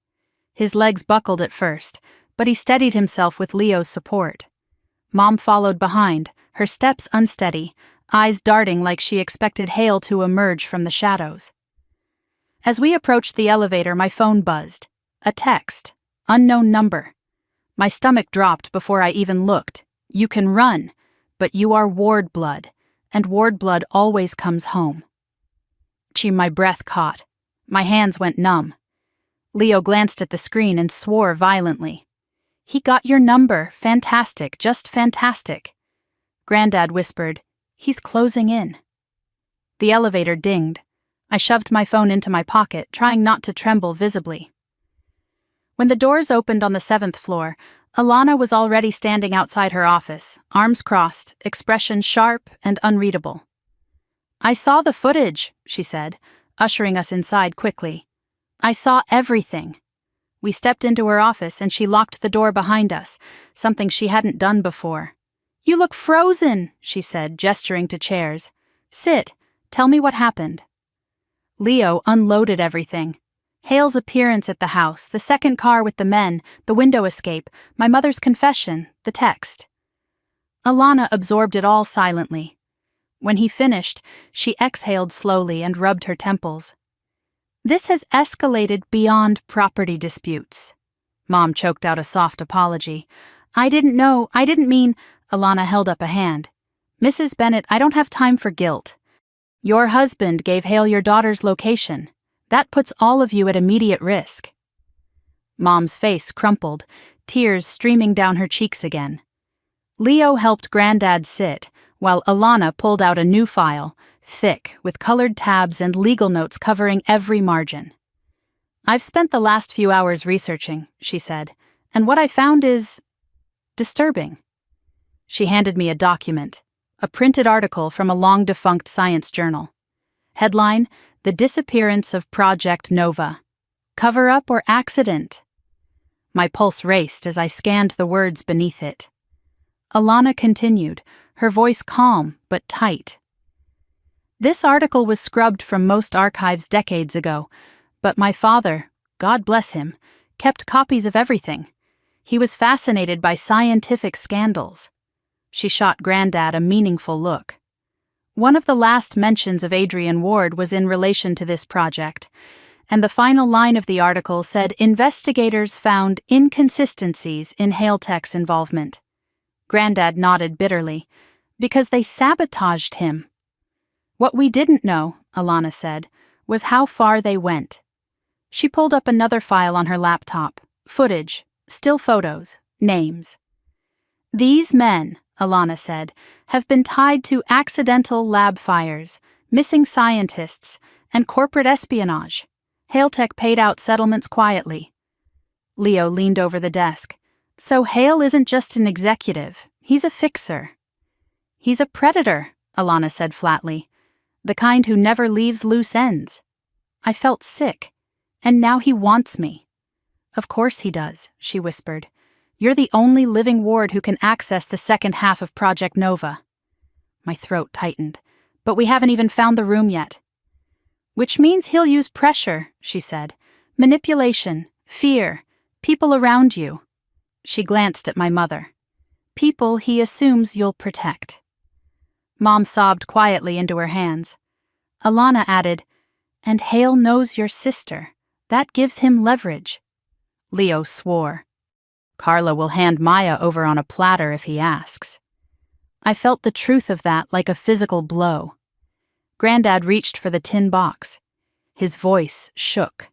His legs buckled at first, but he steadied himself with Leo's support. Mom followed behind, her steps unsteady, eyes darting like she expected Hale to emerge from the shadows. As we approached the elevator, my phone buzzed. A text. Unknown number. My stomach dropped before I even looked. You can run, but you are ward blood, and ward blood always comes home. My breath caught. My hands went numb. Leo glanced at the screen and swore violently. He got your number. Fantastic, just fantastic. Granddad whispered, He's closing in. The elevator dinged. I shoved my phone into my pocket, trying not to tremble visibly. When the doors opened on the 7th floor, Alana was already standing outside her office, arms crossed, expression sharp and unreadable. I saw the footage, she said, ushering us inside quickly. I saw everything. We stepped into her office and she locked the door behind us, something she hadn't done before. You look frozen, she said, gesturing to chairs. Sit. Tell me what happened. Leo unloaded everything. Hale's appearance at the house, the second car with the men, the window escape, my mother's confession, the text. Alana absorbed it all silently. When he finished, she exhaled slowly and rubbed her temples. This has escalated beyond property disputes. Mom choked out a soft apology. I didn't mean, Alana held up a hand. Mrs. Bennett, I don't have time for guilt. Your husband gave Hale your daughter's location. That puts all of you at immediate risk. Mom's face crumpled, tears streaming down her cheeks again. Leo helped Granddad sit, while Alana pulled out a new file, thick, with colored tabs and legal notes covering every margin. I've spent the last few hours researching, she said, and what I found is disturbing. She handed me a document, a printed article from a long-defunct science journal. Headline, The Disappearance of Project Nova. Cover-up or accident? My pulse raced as I scanned the words beneath it. Alana continued, her voice calm but tight. This article was scrubbed from most archives decades ago, but my father, God bless him, kept copies of everything. He was fascinated by scientific scandals. She shot Granddad a meaningful look. One of the last mentions of Adrian Ward was in relation to this project, and the final line of the article said investigators found inconsistencies in Hailtech's involvement. Granddad nodded bitterly, because they sabotaged him. What we didn't know, Alana said, was how far they went. She pulled up another file on her laptop, footage, still photos, names. These men, Alana said, have been tied to accidental lab fires, missing scientists, and corporate espionage. Hailtech paid out settlements quietly. Leo leaned over the desk. So Hale isn't just an executive, he's a fixer. He's a predator, Alana said flatly, the kind who never leaves loose ends. I felt sick, and now he wants me. Of course he does, she whispered. You're the only living Ward who can access the second half of Project Nova. My throat tightened, but we haven't even found the room yet. Which means he'll use pressure, she said. Manipulation, fear, people around you. She glanced at my mother. People he assumes you'll protect. Mom sobbed quietly into her hands. Alana added, and Hale knows your sister. That gives him leverage. Leo swore. Carla will hand Maya over on a platter if he asks. I felt the truth of that like a physical blow. Granddad reached for the tin box. His voice shook.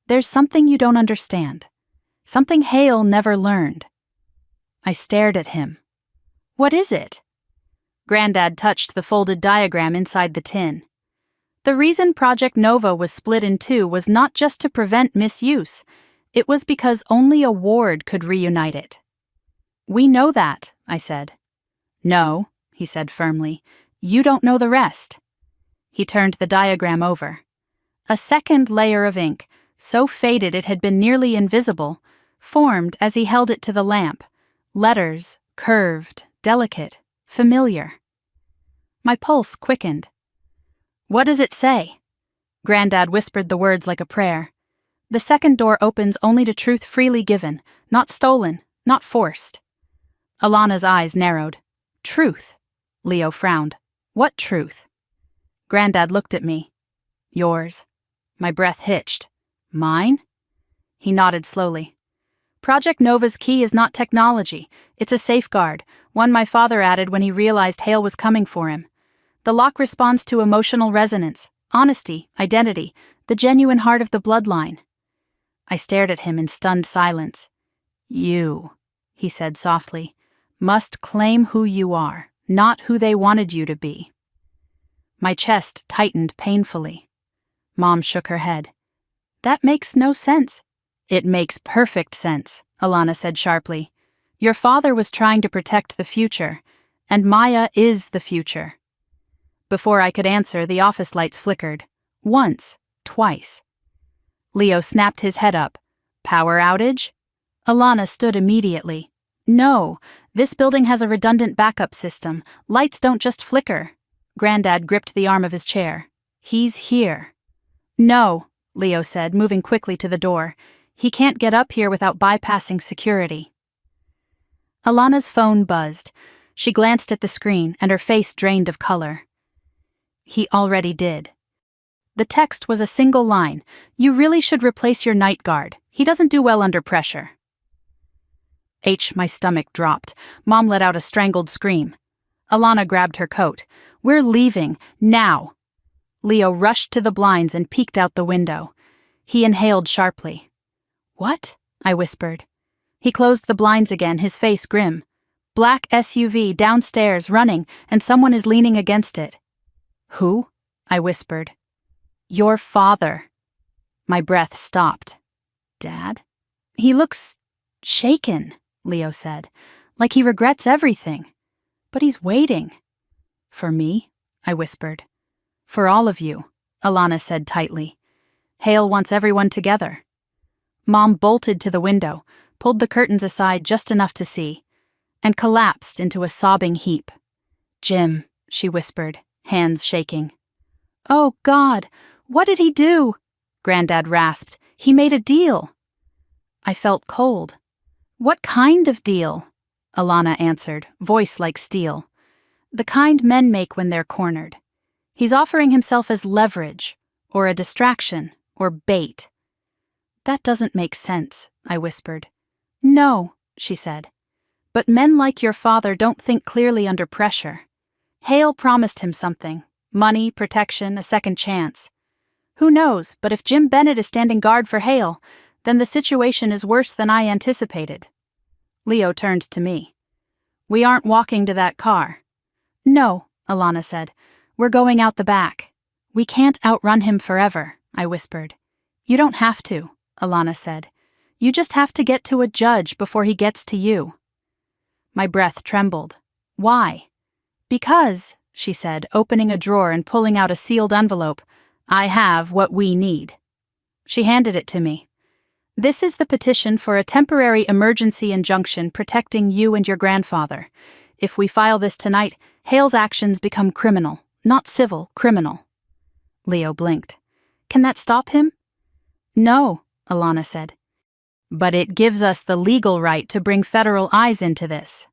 There's something you don't understand. Something Hale never learned. I stared at him. What is it? Granddad touched the folded diagram inside the tin. The reason Project Nova was split in two was not just to prevent misuse. It was because only a Ward could reunite it. We know that, I said. No, he said firmly. You don't know the rest. He turned the diagram over. A second layer of ink, so faded it had been nearly invisible, formed as he held it to the lamp. Letters, curved, delicate, familiar. My pulse quickened. What does it say? Granddad whispered the words like a prayer. The second door opens only to truth freely given, not stolen, not forced. Alana's eyes narrowed. Truth. Leo frowned. What truth? Granddad looked at me. Yours. My breath hitched. Mine? He nodded slowly. Project Nova's key is not technology. It's a safeguard, one my father added when he realized Hale was coming for him. The lock responds to emotional resonance, honesty, identity, the genuine heart of the bloodline. I stared at him in stunned silence. You, he said softly, must claim who you are, not who they wanted you to be. My chest tightened painfully. Mom shook her head. That makes no sense. It makes perfect sense, Alana said sharply. Your father was trying to protect the future, and Maya is the future. Before I could answer, the office lights flickered. Once, twice. Leo snapped his head up. Power outage? Alana stood immediately. No, this building has a redundant backup system. Lights don't just flicker. Granddad gripped the arm of his chair. He's here. No, Leo said, moving quickly to the door. He can't get up here without bypassing security. Alana's phone buzzed. She glanced at the screen, and her face drained of color. He already did. The text was a single line. You really should replace your night guard. He doesn't do well under pressure. My stomach dropped. Mom let out a strangled scream. Alana grabbed her coat. We're leaving, now. Leo rushed to the blinds and peeked out the window. He inhaled sharply. What? I whispered. He closed the blinds again, his face grim. Black SUV downstairs, running, and someone is leaning against it. Who? I whispered. Your father. My breath stopped. Dad? He looks shaken, Leo said, like he regrets everything. But he's waiting. For me? I whispered. For all of you, Alana said tightly. Hale wants everyone together. Mom bolted to the window, pulled the curtains aside just enough to see. and collapsed into a sobbing heap. "Jim," she whispered, hands shaking. "Oh, God, what did he do?" Granddad rasped. "He made a deal." I felt cold. "What kind of deal?" Alana answered, voice like steel. "The kind men make when they're cornered. He's offering himself as leverage, or a distraction, or bait." "That doesn't make sense," I whispered. "No," she said. "But men like your father don't think clearly under pressure. Hale promised him something: money, protection, a second chance. Who knows, but if Jim Bennett is standing guard for Hale, then the situation is worse than I anticipated." Leo turned to me. "We aren't walking to that car." "No," Alana said. "We're going out the back. We can't outrun him forever," I whispered. "You don't have to," Alana said. "You just have to get to a judge before he gets to you." My breath trembled. "Why?" "Because," she said, opening a drawer and pulling out a sealed envelope, "I have what we need." She handed it to me. "This is the petition for a temporary emergency injunction protecting you and your grandfather. If we file this tonight, Hale's actions become criminal, not civil, criminal." Leo blinked. "Can that stop him?" "No," Alana said. "But it gives us the legal right to bring federal eyes into this."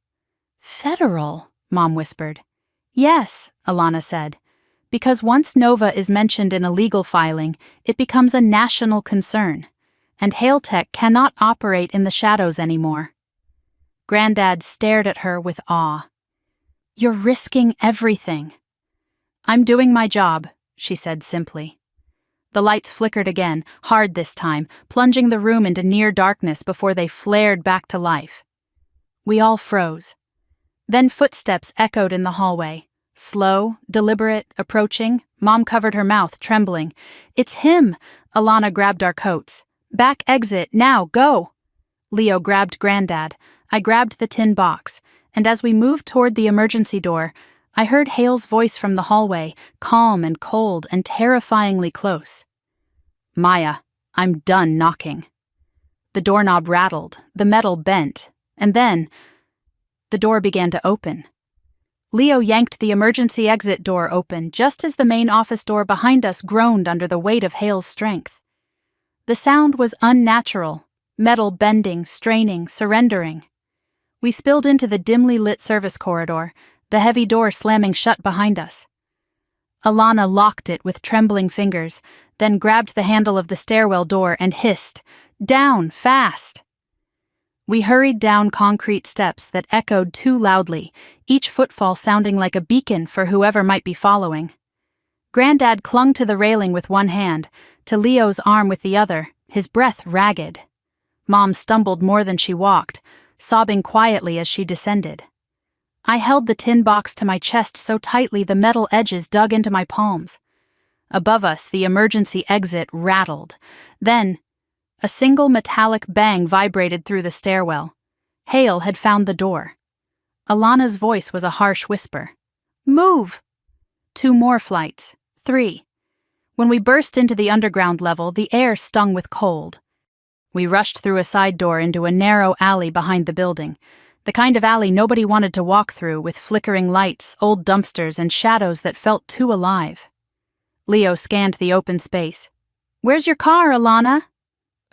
"Federal?" Mom whispered. "Yes," Alana said. "Because once Nova is mentioned in a legal filing, it becomes a national concern. And Hale Tech cannot operate in the shadows anymore." Granddad stared at her with awe. "You're risking everything." "I'm doing my job," she said simply. The lights flickered again, hard this time, plunging the room into near darkness before they flared back to life. We all froze. Then footsteps echoed in the hallway. Slow, deliberate, approaching. Mom covered her mouth, trembling. "It's him!" Alana grabbed our coats. "Back exit, now, go!" Leo grabbed Granddad. I grabbed the tin box, and as we moved toward the emergency door, I heard Hale's voice from the hallway, calm and cold and terrifyingly close. "Maya, I'm done knocking." The doorknob rattled, the metal bent, and then the door began to open. Leo yanked the emergency exit door open just as the main office door behind us groaned under the weight of Hale's strength. The sound was unnatural, metal bending, straining, surrendering. We spilled into the dimly lit service corridor, the heavy door slamming shut behind us. Alana locked it with trembling fingers, then grabbed the handle of the stairwell door and hissed, "Down, fast!" We hurried down concrete steps that echoed too loudly, each footfall sounding like a beacon for whoever might be following. Granddad clung to the railing with one hand, to Leo's arm with the other, his breath ragged. Mom stumbled more than she walked, sobbing quietly as she descended. I held the tin box to my chest so tightly the metal edges dug into my palms. Above us, the emergency exit rattled. Then, a single metallic bang vibrated through the stairwell. Hale had found the door. Alana's voice was a harsh whisper. "Move!" 2 more flights. 3. When we burst into the underground level, the air stung with cold. We rushed through a side door into a narrow alley behind the building, the kind of alley nobody wanted to walk through, with flickering lights, old dumpsters, and shadows that felt too alive. Leo scanned the open space. "Where's your car, Alana?"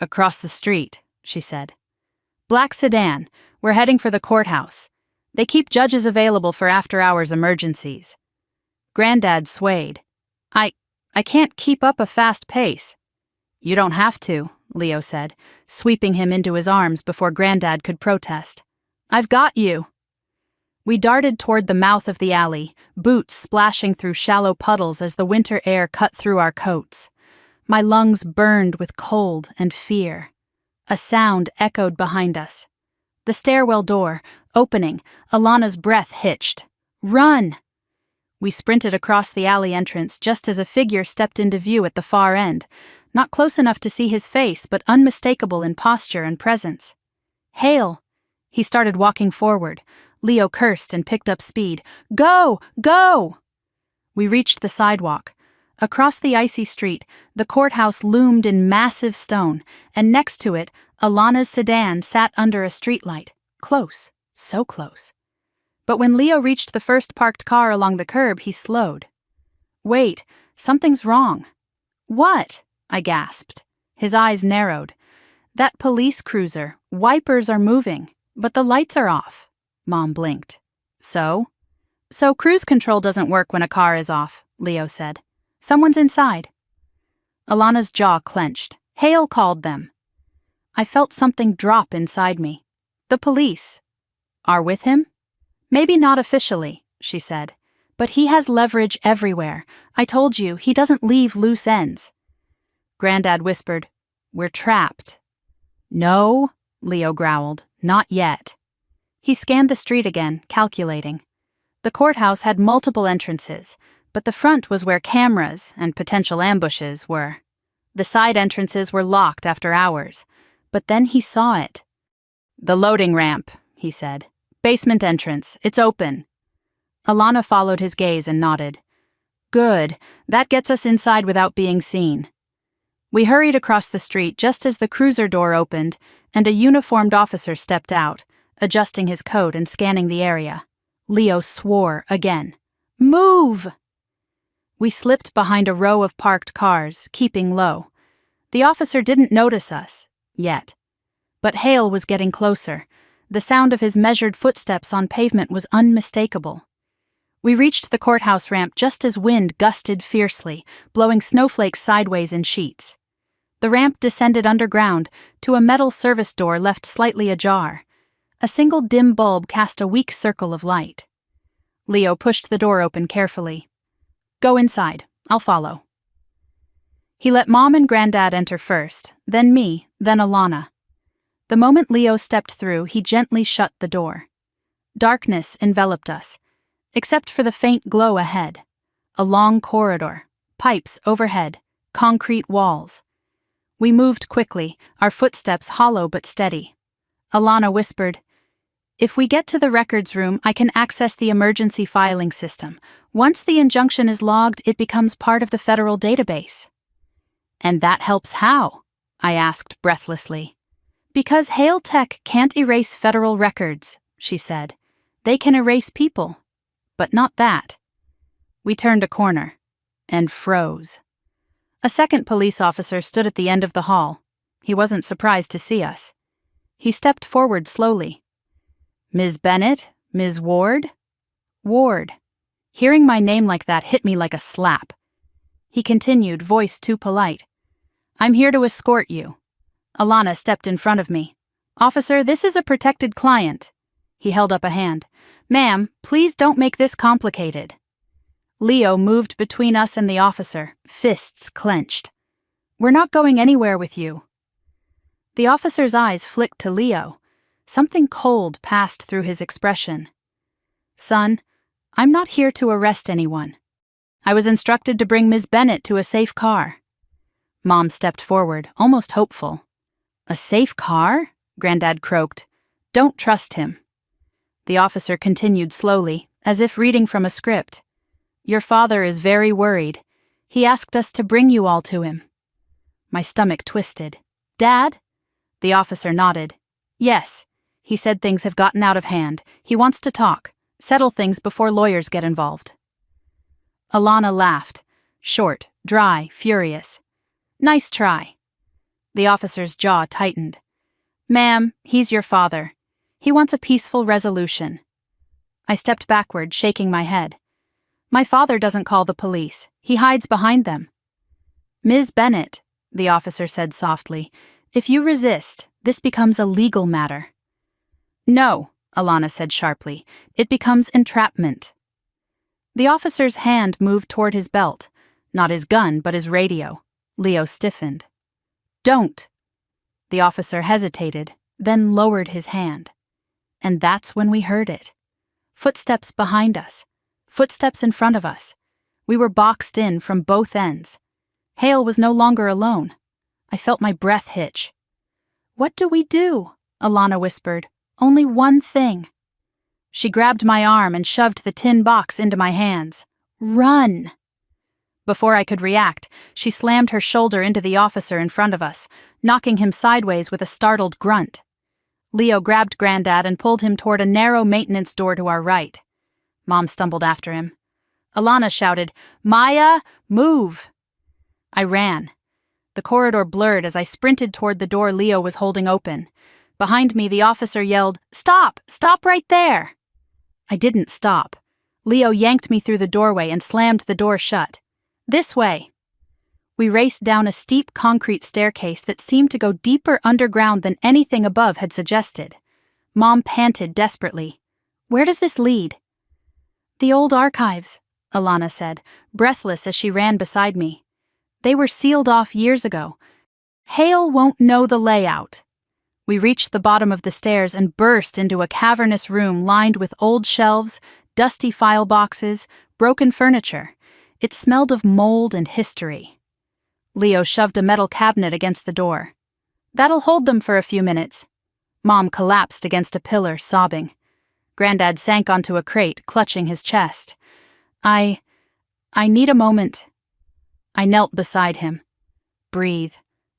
"Across the street," she said. "Black sedan. We're heading for the courthouse. They keep judges available for after-hours emergencies." Granddad swayed. I can't keep up a fast pace." "You don't have to," Leo said, sweeping him into his arms before Granddad could protest. "I've got you." We darted toward the mouth of the alley, boots splashing through shallow puddles as the winter air cut through our coats. My lungs burned with cold and fear. A sound echoed behind us. The stairwell door, opening, Alana's breath hitched. "Run!" We sprinted across the alley entrance just as a figure stepped into view at the far end, not close enough to see his face but unmistakable in posture and presence. "Hale!" He started walking forward. Leo cursed and picked up speed. "Go! Go!" We reached the sidewalk. Across the icy street, the courthouse loomed in massive stone, and next to it, Alana's sedan sat under a streetlight, close, So close. But when Leo reached the first parked car along the curb, he slowed. Wait, something's wrong. What? I gasped. His eyes narrowed. That police cruiser, wipers are moving, but the lights are off. Mom blinked. So? So cruise control doesn't work when a car is off, Leo said. Someone's inside. Alana's jaw clenched. Hale called them. I felt something drop inside me. The police. Are with him? Maybe not officially, she said. But he has leverage everywhere. I told you, he doesn't leave loose ends. Granddad whispered, We're trapped. No, Leo growled, not yet. He scanned the street again, calculating. The courthouse had multiple entrances, but the front was where cameras and potential ambushes were. The side entrances were locked after hours, but then he saw it. The loading ramp, he said. Basement entrance, it's open. Alana followed his gaze and nodded. Good, that gets us inside without being seen. We hurried across the street just as the cruiser door opened and a uniformed officer stepped out, adjusting his coat and scanning the area. Leo swore again. Move! We slipped behind a row of parked cars, keeping low. The officer didn't notice us, yet. But Hale was getting closer. The sound of his measured footsteps on pavement was unmistakable. We reached the courthouse ramp just as wind gusted fiercely, blowing snowflakes sideways in sheets. The ramp descended underground to a metal service door left slightly ajar. A single dim bulb cast a weak circle of light. Leo pushed the door open carefully. Go inside, I'll follow. He let Mom and Granddad enter first, then me, then Alana. The moment Leo stepped through, he gently shut the door. Darkness enveloped us, except for the faint glow ahead. A long corridor, pipes overhead, concrete walls. We moved quickly, our footsteps hollow but steady. Alana whispered, If we get to the records room, I can access the emergency filing system. Once the injunction is logged, it becomes part of the federal database. And that helps how? I asked breathlessly. Because Hale Tech can't erase federal records, she said. They can erase people, but not that. We turned a corner and froze. A second police officer stood at the end of the hall. He wasn't surprised to see us. He stepped forward slowly. Ms. Bennett? Ms. Ward? Ward. Hearing my name like that hit me like a slap. He continued, voice too polite. I'm here to escort you. Alana stepped in front of me. Officer, this is a protected client. He held up a hand. Ma'am, please don't make this complicated. Leo moved between us and the officer, fists clenched. We're not going anywhere with you. The officer's eyes flicked to Leo. Something cold passed through his expression. Son, I'm not here to arrest anyone. I was instructed to bring Ms. Bennett to a safe car. Mom stepped forward, almost hopeful. A safe car? Granddad croaked. Don't trust him. The officer continued slowly, as if reading from a script. Your father is very worried. He asked us to bring you all to him. My stomach twisted. Dad? The officer nodded. Yes. He said things have gotten out of hand. He wants to talk, settle things before lawyers get involved. Alana laughed. Short, dry, furious. Nice try. The officer's jaw tightened. Ma'am, he's your father. He wants a peaceful resolution. I stepped backward, shaking my head. My father doesn't call the police. He hides behind them. Ms. Bennett, the officer said softly, if you resist, this becomes a legal matter. No, Alana said sharply. It becomes entrapment. The officer's hand moved toward his belt. Not his gun, but his radio. Leo stiffened. Don't. The officer hesitated, then lowered his hand. And that's when we heard it. Footsteps behind us. Footsteps in front of us. We were boxed in from both ends. Hale was no longer alone. I felt my breath hitch. What do we do? Alana whispered. Only one thing. She grabbed my arm and shoved the tin box into my hands. Run! Before I could react, she slammed her shoulder into the officer in front of us, knocking him sideways with a startled grunt. Leo grabbed Granddad and pulled him toward a narrow maintenance door to our right. Mom stumbled after him. Alana shouted, "Maya, move!" I ran. The corridor blurred as I sprinted toward the door Leo was holding open. Behind me, the officer yelled, "Stop! Stop right there!" I didn't stop. Leo yanked me through the doorway and slammed the door shut. "This way." We raced down a steep concrete staircase that seemed to go deeper underground than anything above had suggested. Mom panted desperately. "Where does this lead?" "The old archives," Alana said, breathless as she ran beside me. "They were sealed off years ago. Hale won't know the layout." We reached the bottom of the stairs and burst into a cavernous room lined with old shelves, dusty file boxes, broken furniture. It smelled of mold and history. Leo shoved a metal cabinet against the door. "That'll hold them for a few minutes." Mom collapsed against a pillar, sobbing. Granddad sank onto a crate, clutching his chest. I need a moment." I knelt beside him. "Breathe.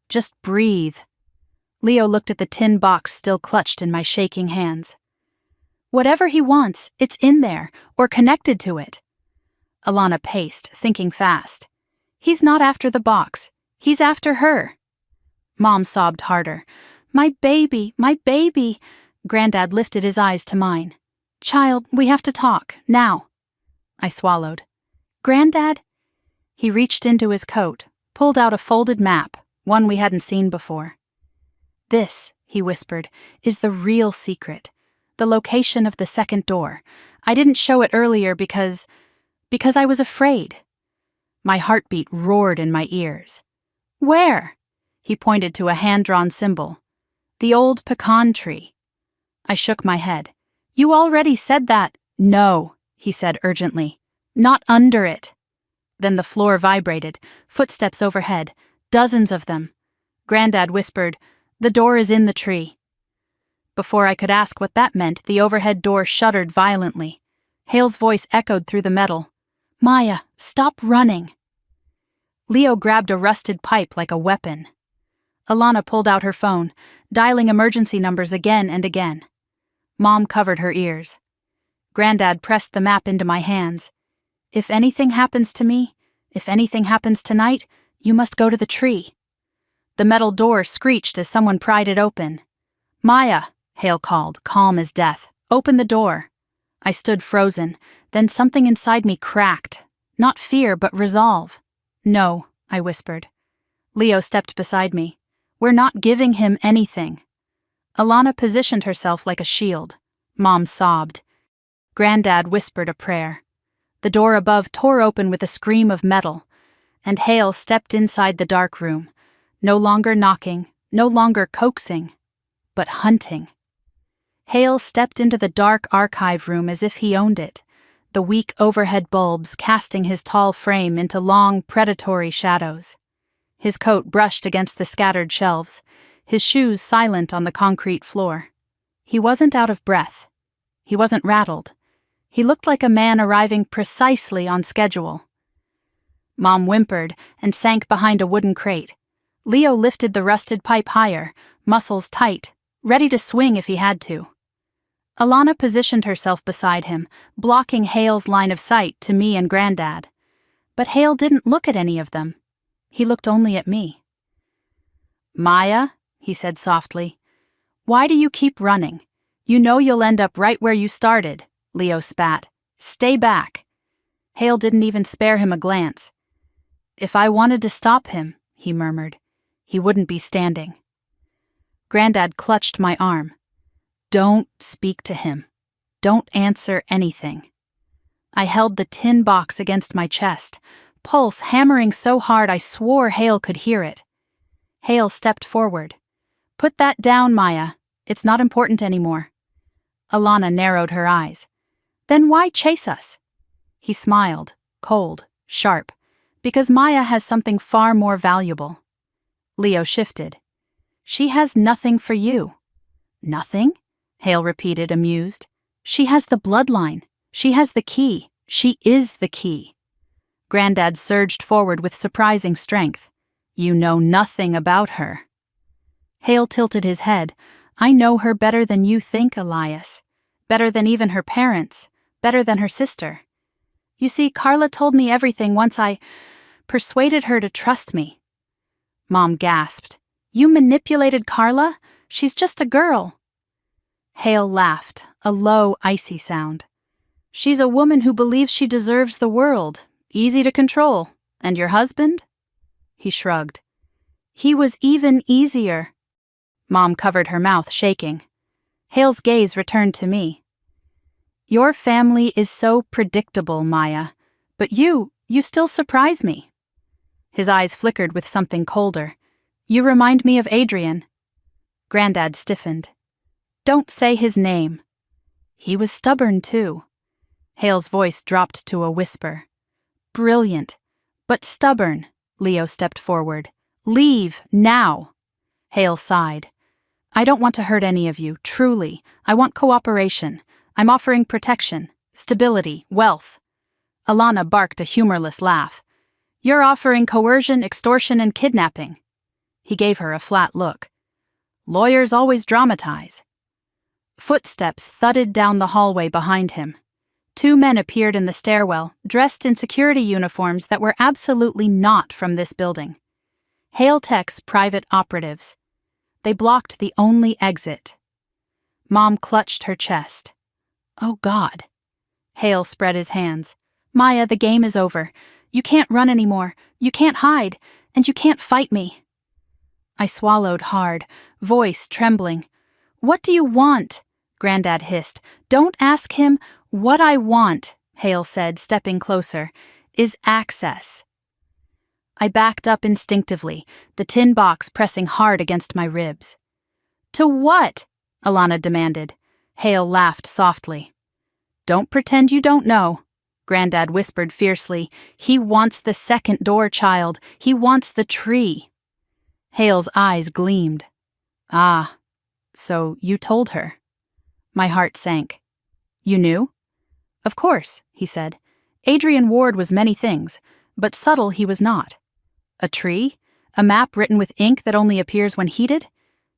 Just breathe." Leo looked at the tin box still clutched in my shaking hands. "Whatever he wants, it's in there, or connected to it." Alana paced, thinking fast. "He's not after the box. He's after her." Mom sobbed harder. My baby, my baby." Granddad lifted his eyes to mine. "Child, we have to talk, now." I swallowed. "Granddad?" He reached into his coat, pulled out a folded map, one we hadn't seen before. "This," he whispered, "is the real secret. The location of the second door. I didn't show it earlier because I was afraid." My heartbeat roared in my ears. "Where?" He pointed to a hand-drawn symbol. "The old pecan tree." I shook my head. "You already said that." "No," he said urgently. "Not under it." Then the floor vibrated, footsteps overhead, dozens of them. Granddad whispered, "The door is in the tree." Before I could ask what that meant, the overhead door shuddered violently. Hale's voice echoed through the metal. "Maya, stop running." Leo grabbed a rusted pipe like a weapon. Alana pulled out her phone, dialing emergency numbers again and again. Mom covered her ears. Granddad pressed the map into my hands. "If anything happens to me, if anything happens tonight, you must go to the tree." The metal door screeched as someone pried it open. "Maya," Hale called, calm as death. "Open the door." I stood frozen, then something inside me cracked. Not fear, but resolve. "No," I whispered. Leo stepped beside me. "We're not giving him anything." Alana positioned herself like a shield. Mom sobbed. Granddad whispered a prayer. The door above tore open with a scream of metal, and Hale stepped inside the dark room, no longer knocking, no longer coaxing, but hunting. Hale stepped into the dark archive room as if he owned it, the weak overhead bulbs casting his tall frame into long, predatory shadows. His coat brushed against the scattered shelves, his shoes silent on the concrete floor. He wasn't out of breath. He wasn't rattled. He looked like a man arriving precisely on schedule. Mom whimpered and sank behind a wooden crate. Leo lifted the rusted pipe higher, muscles tight, ready to swing if he had to. Alana positioned herself beside him, blocking Hale's line of sight to me and Granddad. But Hale didn't look at any of them. He looked only at me. "Maya," he said softly, "why do you keep running? You know you'll end up right where you started." Leo spat. "Stay back." Hale didn't even spare him a glance. "If I wanted to stop him," he murmured, "he wouldn't be standing." Granddad clutched my arm. "Don't speak to him. Don't answer anything." I held the tin box against my chest, pulse hammering so hard I swore Hale could hear it. Hale stepped forward. "Put that down, Maya. It's not important anymore." Alana narrowed her eyes. "Then why chase us?" He smiled, cold, sharp, "Because Maya has something far more valuable." Leo shifted. "She has nothing for you." "Nothing?" Hale repeated, amused. "She has the bloodline. She has the key. She is the key." Granddad surged forward with surprising strength. "You know nothing about her." Hale tilted his head, I know her better than you think, Elias. Better than even her parents. Better than her sister. You see, Carla told me everything once I persuaded her to trust me. Mom gasped. You manipulated Carla? She's just a girl. Hale laughed, a low, icy sound. She's a woman who believes she deserves the world. Easy to control. And your husband? He shrugged. He was even easier. Mom covered her mouth, shaking. Hale's gaze returned to me. Your family is so predictable, Maya. But you still surprise me. His eyes flickered with something colder. You remind me of Adrian. Granddad stiffened. Don't say his name. He was stubborn, too. Hale's voice dropped to a whisper. Brilliant, but stubborn. Leo stepped forward. Leave, now. Hale sighed. I don't want to hurt any of you, truly. I want cooperation. I'm offering protection, stability, wealth. Alana barked a humorless laugh. You're offering coercion, extortion, and kidnapping. He gave her a flat look. Lawyers always dramatize. Footsteps thudded down the hallway behind him. 2 men appeared in the stairwell, dressed in security uniforms that were absolutely not from this building. Hale Tech's private operatives. They blocked the only exit. Mom clutched her chest. Oh, God. Hale spread his hands. Maya, the game is over. You can't run anymore. You can't hide. And you can't fight me. I swallowed hard, voice trembling. What do you want? Granddad hissed. Don't ask him. What I want, Hale said, stepping closer, is access. I backed up instinctively, the tin box pressing hard against my ribs. To what? Alana demanded. Hale laughed softly. Don't pretend you don't know. Granddad whispered fiercely. He wants the second door, child. He wants the tree. Hale's eyes gleamed. Ah, so you told her. My heart sank. You knew? Of course, he said. Adrian Ward was many things, but subtle he was not. A tree? A map written with ink that only appears when heated?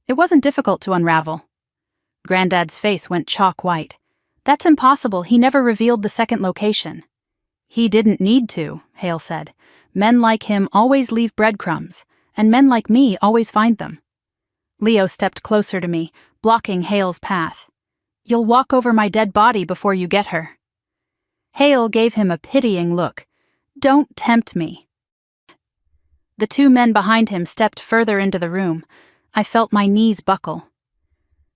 It wasn't difficult to unravel. Granddad's face went chalk white. That's impossible. He never revealed the second location. He didn't need to, Hale said. Men like him always leave breadcrumbs, and men like me always find them. Leo stepped closer to me, blocking Hale's path. You'll walk over my dead body before you get her. Hale gave him a pitying look. Don't tempt me. The 2 men behind him stepped further into the room. I felt my knees buckle.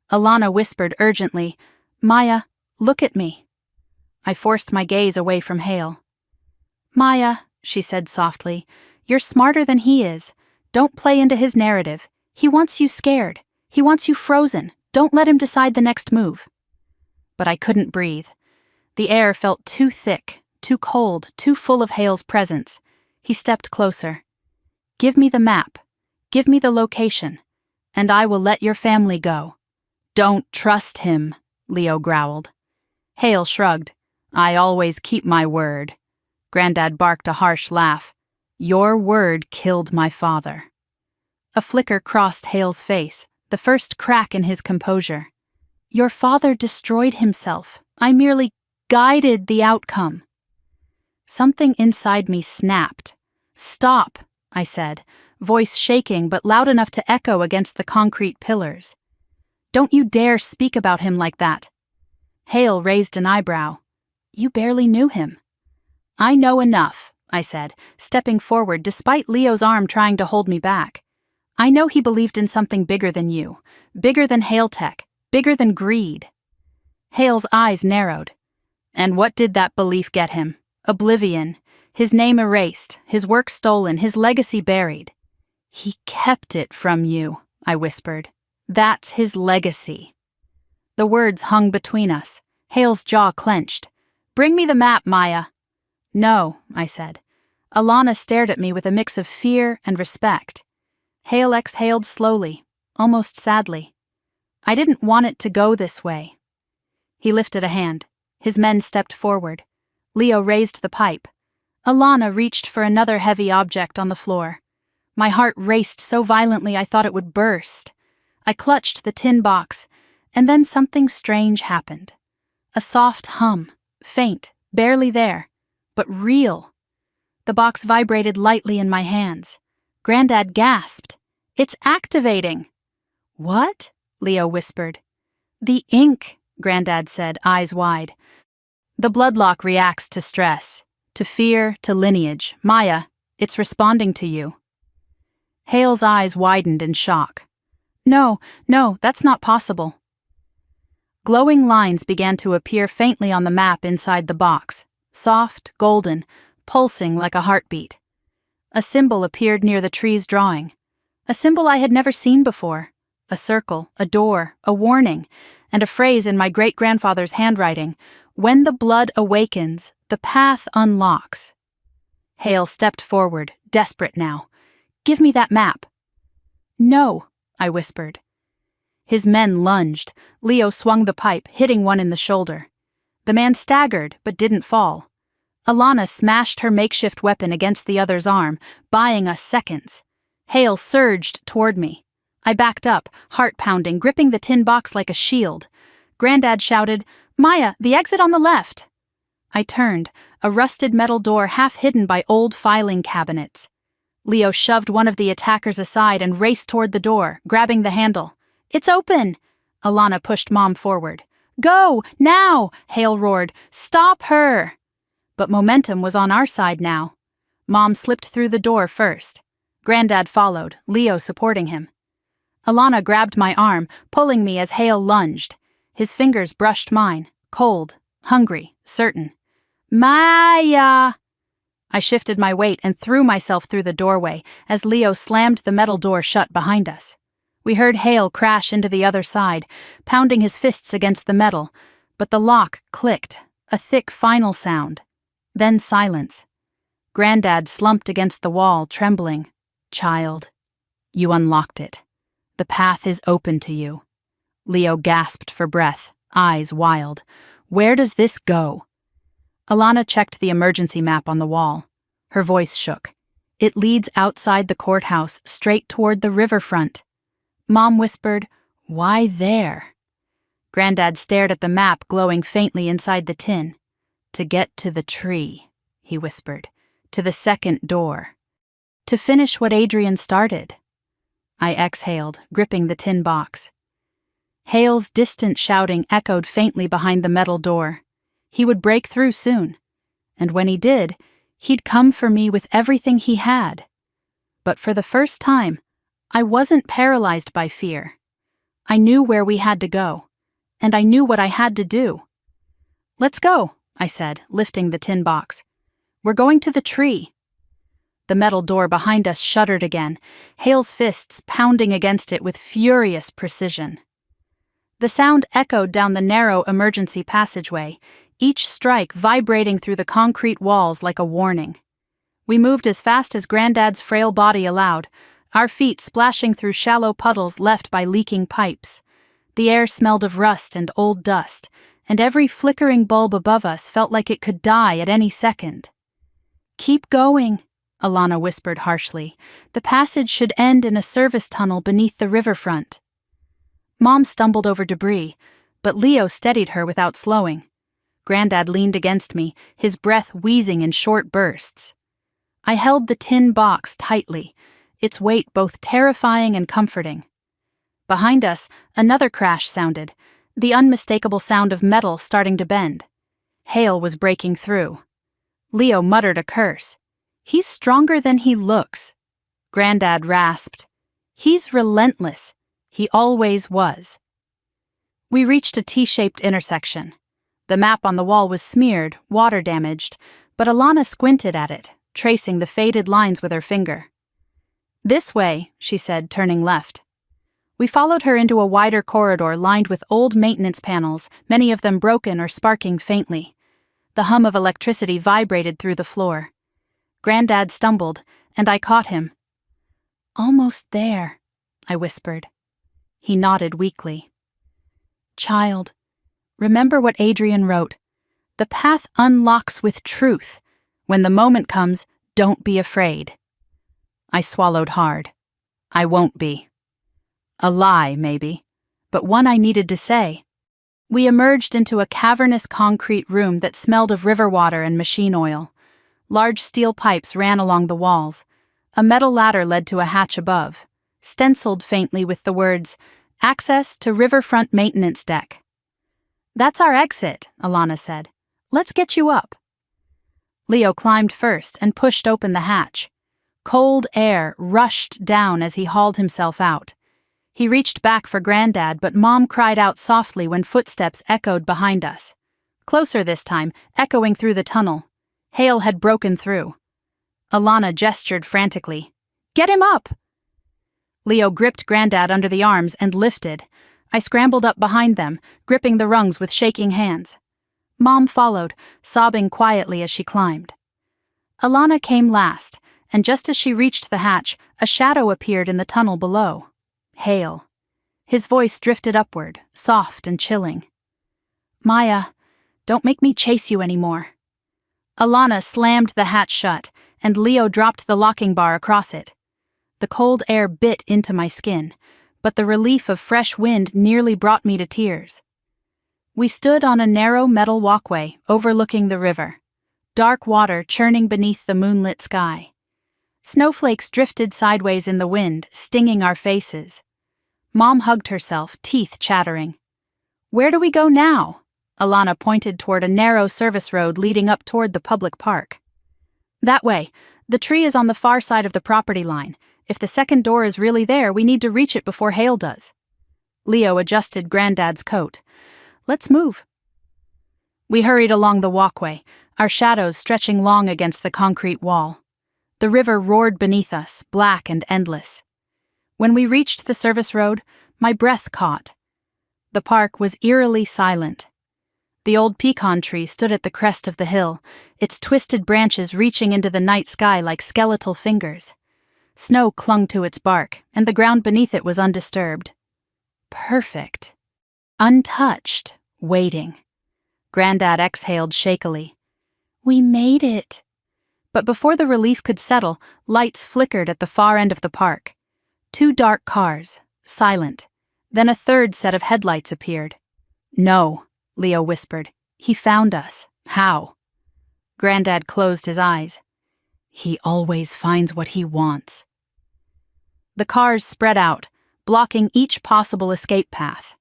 Alana whispered urgently, Maya, look at me. I forced my gaze away from Hale. Maya, she said softly, you're smarter than he is. Don't play into his narrative. He wants you scared. He wants you frozen. Don't let him decide the next move. But I couldn't breathe. The air felt too thick, too cold, too full of Hale's presence. He stepped closer. Give me the map. Give me the location. And I will let your family go. Don't trust him, Leo growled. Hale shrugged. I always keep my word. Granddad barked a harsh laugh. Your word killed my father. A flicker crossed Hale's face, the first crack in his composure. Your father destroyed himself. I merely guided the outcome. Something inside me snapped. Stop, I said, voice shaking but loud enough to echo against the concrete pillars. Don't you dare speak about him like that. Hale raised an eyebrow. You barely knew him. I know enough, I said, stepping forward despite Leo's arm trying to hold me back. I know he believed in something bigger than you, bigger than Hale Tech, bigger than greed. Hale's eyes narrowed. And what did that belief get him? Oblivion. His name erased, his work stolen, his legacy buried. He kept it from you, I whispered. That's his legacy. The words hung between us. Hale's jaw clenched. Bring me the map, Maya. No, I said. Alana stared at me with a mix of fear and respect. Hale exhaled slowly, almost sadly. I didn't want it to go this way. He lifted a hand. His men stepped forward. Leo raised the pipe. Alana reached for another heavy object on the floor. My heart raced so violently I thought it would burst. I clutched the tin box, and then something strange happened. A soft hum, faint, barely there, but real. The box vibrated lightly in my hands. Granddad gasped. "It's activating!" "What?" Leo whispered. "The ink," Granddad said, eyes wide. "The bloodlock reacts to stress, to fear, to lineage. Maya, it's responding to you." Hale's eyes widened in shock. No, that's not possible." Glowing lines began to appear faintly on the map inside the box, soft, golden, pulsing like a heartbeat. A symbol appeared near the tree's drawing. A symbol I had never seen before. A circle, a door, a warning, and a phrase in my great-grandfather's handwriting: "When the blood awakens, the path unlocks." Hale stepped forward, desperate now. "Give me that map." "No," I whispered. His men lunged. Leo swung the pipe, hitting one in the shoulder. The man staggered, but didn't fall. Alana smashed her makeshift weapon against the other's arm, buying us seconds. Hale surged toward me. I backed up, heart pounding, gripping the tin box like a shield. Granddad shouted, "Maya, the exit on the left!" I turned, a rusted metal door half hidden by old filing cabinets. Leo shoved one of the attackers aside and raced toward the door, grabbing the handle. "It's open!" Alana pushed Mom forward. "Go, now!" Hale roared. "Stop her!" But momentum was on our side now. Mom slipped through the door first. Granddad followed, Leo supporting him. Alana grabbed my arm, pulling me as Hale lunged. His fingers brushed mine, cold, hungry, certain. "Maya!" I shifted my weight and threw myself through the doorway as Leo slammed the metal door shut behind us. We heard Hale crash into the other side, pounding his fists against the metal, but the lock clicked, a thick final sound. Then silence. Granddad slumped against the wall, trembling. "Child, you unlocked it. The path is open to you." Leo gasped for breath, eyes wild. "Where does this go?" Alana checked the emergency map on the wall. Her voice shook. "It leads outside the courthouse, straight toward the riverfront." Mom whispered, "Why there?" Granddad stared at the map glowing faintly inside the tin. "To get to the tree," he whispered. "To the second door. To finish what Adrian started." I exhaled, gripping the tin box. Hale's distant shouting echoed faintly behind the metal door. He would break through soon, and when he did, he'd come for me with everything he had. But for the first time, I wasn't paralyzed by fear. I knew where we had to go, and I knew what I had to do. "Let's go," I said, lifting the tin box. "We're going to the tree." The metal door behind us shuddered again, Hale's fists pounding against it with furious precision. The sound echoed down the narrow emergency passageway, each strike vibrating through the concrete walls like a warning. We moved as fast as Granddad's frail body allowed, our feet splashing through shallow puddles left by leaking pipes. The air smelled of rust and old dust, and every flickering bulb above us felt like it could die at any second. "Keep going," Alana whispered harshly. "The passage should end in a service tunnel beneath the riverfront." Mom stumbled over debris, but Leo steadied her without slowing. Granddad leaned against me, his breath wheezing in short bursts. I held the tin box tightly, its weight both terrifying and comforting. Behind us, another crash sounded, the unmistakable sound of metal starting to bend. Hale was breaking through. Leo muttered a curse. "He's stronger than he looks." Granddad rasped. "He's relentless. He always was." We reached a T-shaped intersection. The map on the wall was smeared, water-damaged, but Alana squinted at it, tracing the faded lines with her finger. "This way," she said, turning left. We followed her into a wider corridor lined with old maintenance panels, many of them broken or sparking faintly. The hum of electricity vibrated through the floor. Granddad stumbled, and I caught him. "Almost there," I whispered. He nodded weakly. "Child, remember what Adrian wrote. The path unlocks with truth. When the moment comes, don't be afraid." I swallowed hard. "I won't be." A lie, maybe, but one I needed to say. We emerged into a cavernous concrete room that smelled of river water and machine oil. Large steel pipes ran along the walls. A metal ladder led to a hatch above, stenciled faintly with the words, "Access to Riverfront Maintenance Deck." "That's our exit," Alana said. "Let's get you up." Leo climbed first and pushed open the hatch. Cold air rushed down as he hauled himself out. He reached back for Granddad, but Mom cried out softly when footsteps echoed behind us. Closer this time, echoing through the tunnel. Hale had broken through. Alana gestured frantically. "Get him up!" Leo gripped Granddad under the arms and lifted. I scrambled up behind them, gripping the rungs with shaking hands. Mom followed, sobbing quietly as she climbed. Alana came last, and just as she reached the hatch, a shadow appeared in the tunnel below. Hale. His voice drifted upward, soft and chilling. "Maya, don't make me chase you anymore." Alana slammed the hatch shut, and Leo dropped the locking bar across it. The cold air bit into my skin, but the relief of fresh wind nearly brought me to tears. We stood on a narrow metal walkway overlooking the river, dark water churning beneath the moonlit sky. Snowflakes drifted sideways in the wind, stinging our faces. Mom hugged herself, teeth chattering. "Where do we go now?" Alana pointed toward a narrow service road leading up toward the public park. "That way. The tree is on the far side of the property line. If the second door is really there, we need to reach it before Hale does." Leo adjusted Granddad's coat. "Let's move." We hurried along the walkway, our shadows stretching long against the concrete wall. The river roared beneath us, black and endless. When we reached the service road, my breath caught. The park was eerily silent. The old pecan tree stood at the crest of the hill, its twisted branches reaching into the night sky like skeletal fingers. Snow clung to its bark, and the ground beneath it was undisturbed. Perfect. Untouched, waiting. Granddad exhaled shakily. "We made it." But before the relief could settle, lights flickered at the far end of the park. 2 dark cars, silent. Then a third set of headlights appeared. "No," Leo whispered. "He found us. How?" Granddad closed his eyes. "He always finds what he wants." The cars spread out, blocking each possible escape path.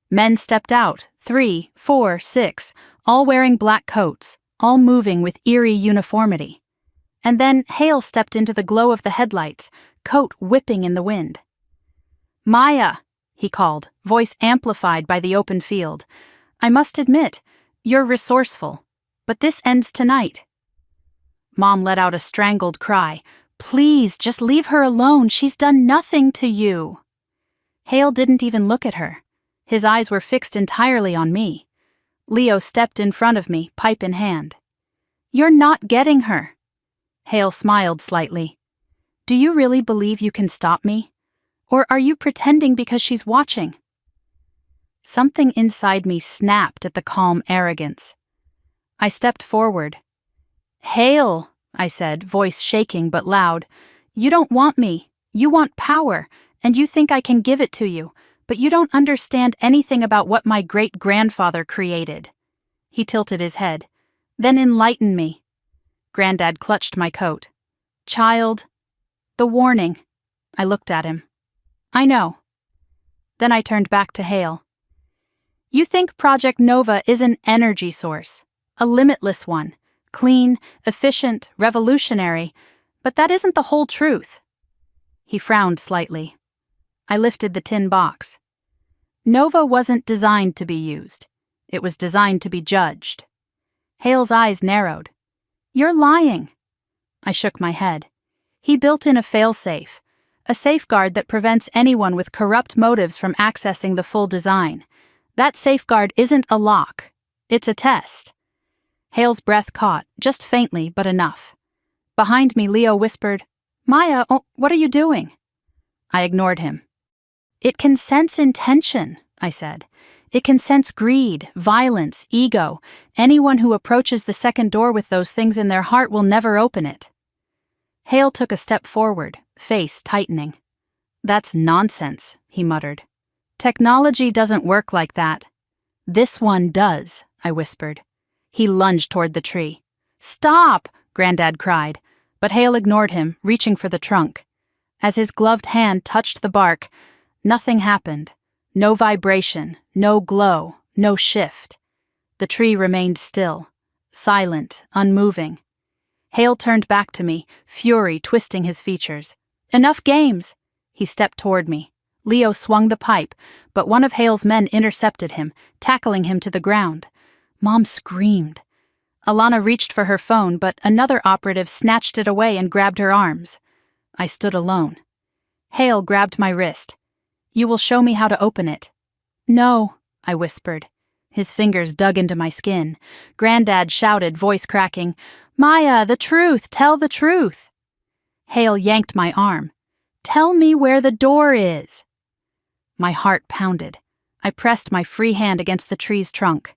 Men stepped out, 3, 4, 6, all wearing black coats, all moving with eerie uniformity. And then Hale stepped into the glow of the headlights, coat whipping in the wind. "Maya," he called, voice amplified by the open field. "I must admit, you're resourceful, but this ends tonight." Mom let out a strangled cry. "Please, just leave her alone. She's done nothing to you." Hale didn't even look at her. His eyes were fixed entirely on me. Leo stepped in front of me, pipe in hand. "You're not getting her." Hale smiled slightly. "Do you really believe you can stop me? Or are you pretending because she's watching?" Something inside me snapped at the calm arrogance. I stepped forward. "Hale," I said, voice shaking but loud, "you don't want me. You want power, and you think I can give it to you, but you don't understand anything about what my great-grandfather created." He tilted his head. "Then enlighten me." Granddad clutched my coat. "Child." "The warning." I looked at him. "I know." Then I turned back to Hale. "You think Project Nova is an energy source, a limitless one, clean, efficient, revolutionary, but that isn't the whole truth." He frowned slightly. I lifted the tin box. Nova wasn't designed to be used. It was designed to be judged. Hale's eyes narrowed. "You're lying." I shook my head. He built in a failsafe, a safeguard that prevents anyone with corrupt motives from accessing the full design. That safeguard isn't a lock. It's a test. Hale's breath caught, just faintly, but enough. Behind me, Leo whispered, "Maya, what are you doing?" I ignored him. "It can sense intention," I said. "It can sense greed, violence, ego. Anyone who approaches the second door with those things in their heart will never open it." Hale took a step forward, face tightening. "That's nonsense," he muttered. "Technology doesn't work like that." "This one does," I whispered. He lunged toward the tree. "Stop!" Granddad cried, but Hale ignored him, reaching for the trunk. As his gloved hand touched the bark, nothing happened. No vibration, no glow, no shift. The tree remained still, silent, unmoving. Hale turned back to me, fury twisting his features. "Enough games!" He stepped toward me. Leo swung the pipe, but one of Hale's men intercepted him, tackling him to the ground. Mom screamed. Alana reached for her phone, but another operative snatched it away and grabbed her arms. I stood alone. Hale grabbed my wrist. "You will show me how to open it." "No," I whispered. His fingers dug into my skin. Granddad shouted, voice cracking, "Maya, the truth! Tell the truth!" Hale yanked my arm. "Tell me where the door is." My heart pounded. I pressed my free hand against the tree's trunk.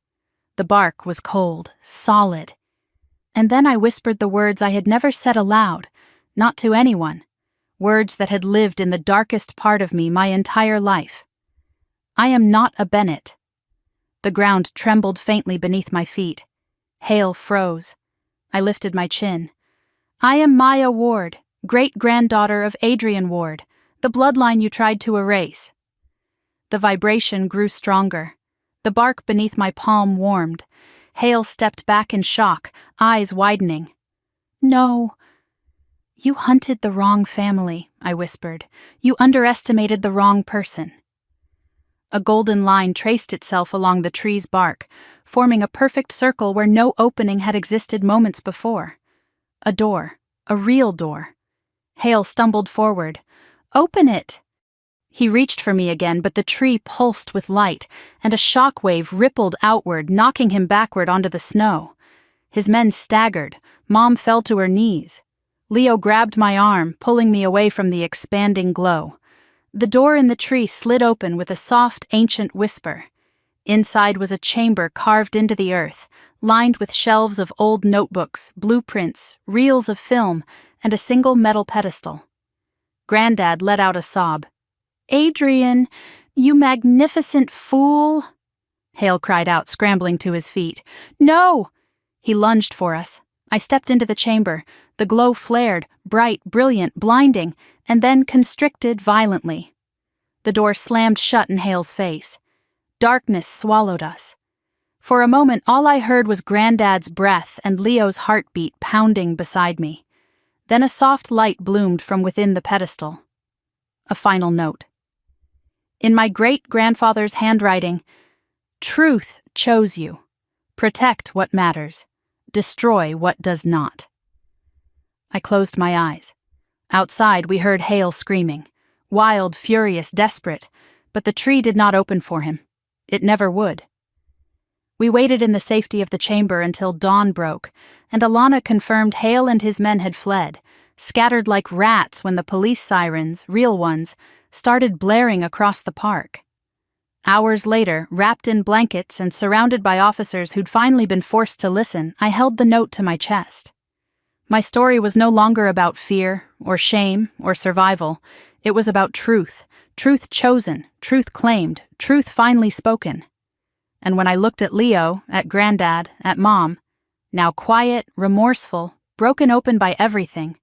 The bark was cold, solid. And then I whispered the words I had never said aloud, not to anyone, words that had lived in the darkest part of me my entire life. "I am not a Bennett." The ground trembled faintly beneath my feet. Hale froze. I lifted my chin. "I am Maya Ward, great-granddaughter of Adrian Ward, the bloodline you tried to erase." The vibration grew stronger. The bark beneath my palm warmed. Hale stepped back in shock, eyes widening. "No." "You hunted the wrong family," I whispered. "You underestimated the wrong person." A golden line traced itself along the tree's bark, forming a perfect circle where no opening had existed moments before. A door, a real door. Hale stumbled forward. "Open it!" He reached for me again, but the tree pulsed with light, and a shock wave rippled outward, knocking him backward onto the snow. His men staggered. Mom fell to her knees. Leo grabbed my arm, pulling me away from the expanding glow. The door in the tree slid open with a soft, ancient whisper. Inside was a chamber carved into the earth, lined with shelves of old notebooks, blueprints, reels of film, and a single metal pedestal. Granddad let out a sob. "Adrian, you magnificent fool!" Hale cried out, scrambling to his feet. "No!" He lunged for us. I stepped into the chamber. The glow flared, bright, brilliant, blinding, and then constricted violently. The door slammed shut in Hale's face. Darkness swallowed us. For a moment, all I heard was Granddad's breath and Leo's heartbeat pounding beside me. Then a soft light bloomed from within the pedestal. A final note. In my great-grandfather's handwriting, "Truth chose you. Protect what matters. Destroy what does not." I closed my eyes. Outside, we heard Hale screaming. Wild, furious, desperate, but the tree did not open for him. It never would. We waited in the safety of the chamber until dawn broke, and Alana confirmed Hale and his men had fled, scattered like rats when the police sirens, real ones, started blaring across the park. Hours later, wrapped in blankets and surrounded by officers who'd finally been forced to listen, I held the note to my chest. My story was no longer about fear, or shame, or survival. It was about truth. Truth chosen, truth claimed, truth finally spoken. And when I looked at Leo, at Granddad, at Mom, now quiet, remorseful, broken open by everything,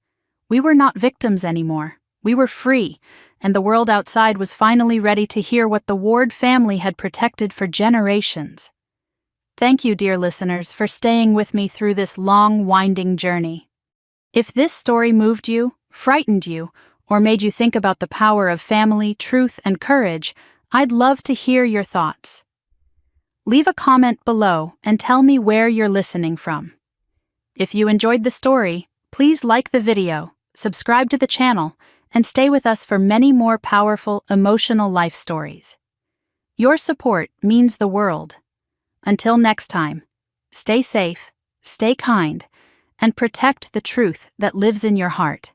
we were not victims anymore. We were free, and the world outside was finally ready to hear what the Ward family had protected for generations. Thank you, dear listeners, for staying with me through this long, winding journey. If this story moved you, frightened you, or made you think about the power of family, truth, and courage, I'd love to hear your thoughts. Leave a comment below and tell me where you're listening from. If you enjoyed the story, please like the video, subscribe to the channel, and stay with us for many more powerful, emotional life stories. Your support means the world. Until next time, stay safe, stay kind, and protect the truth that lives in your heart.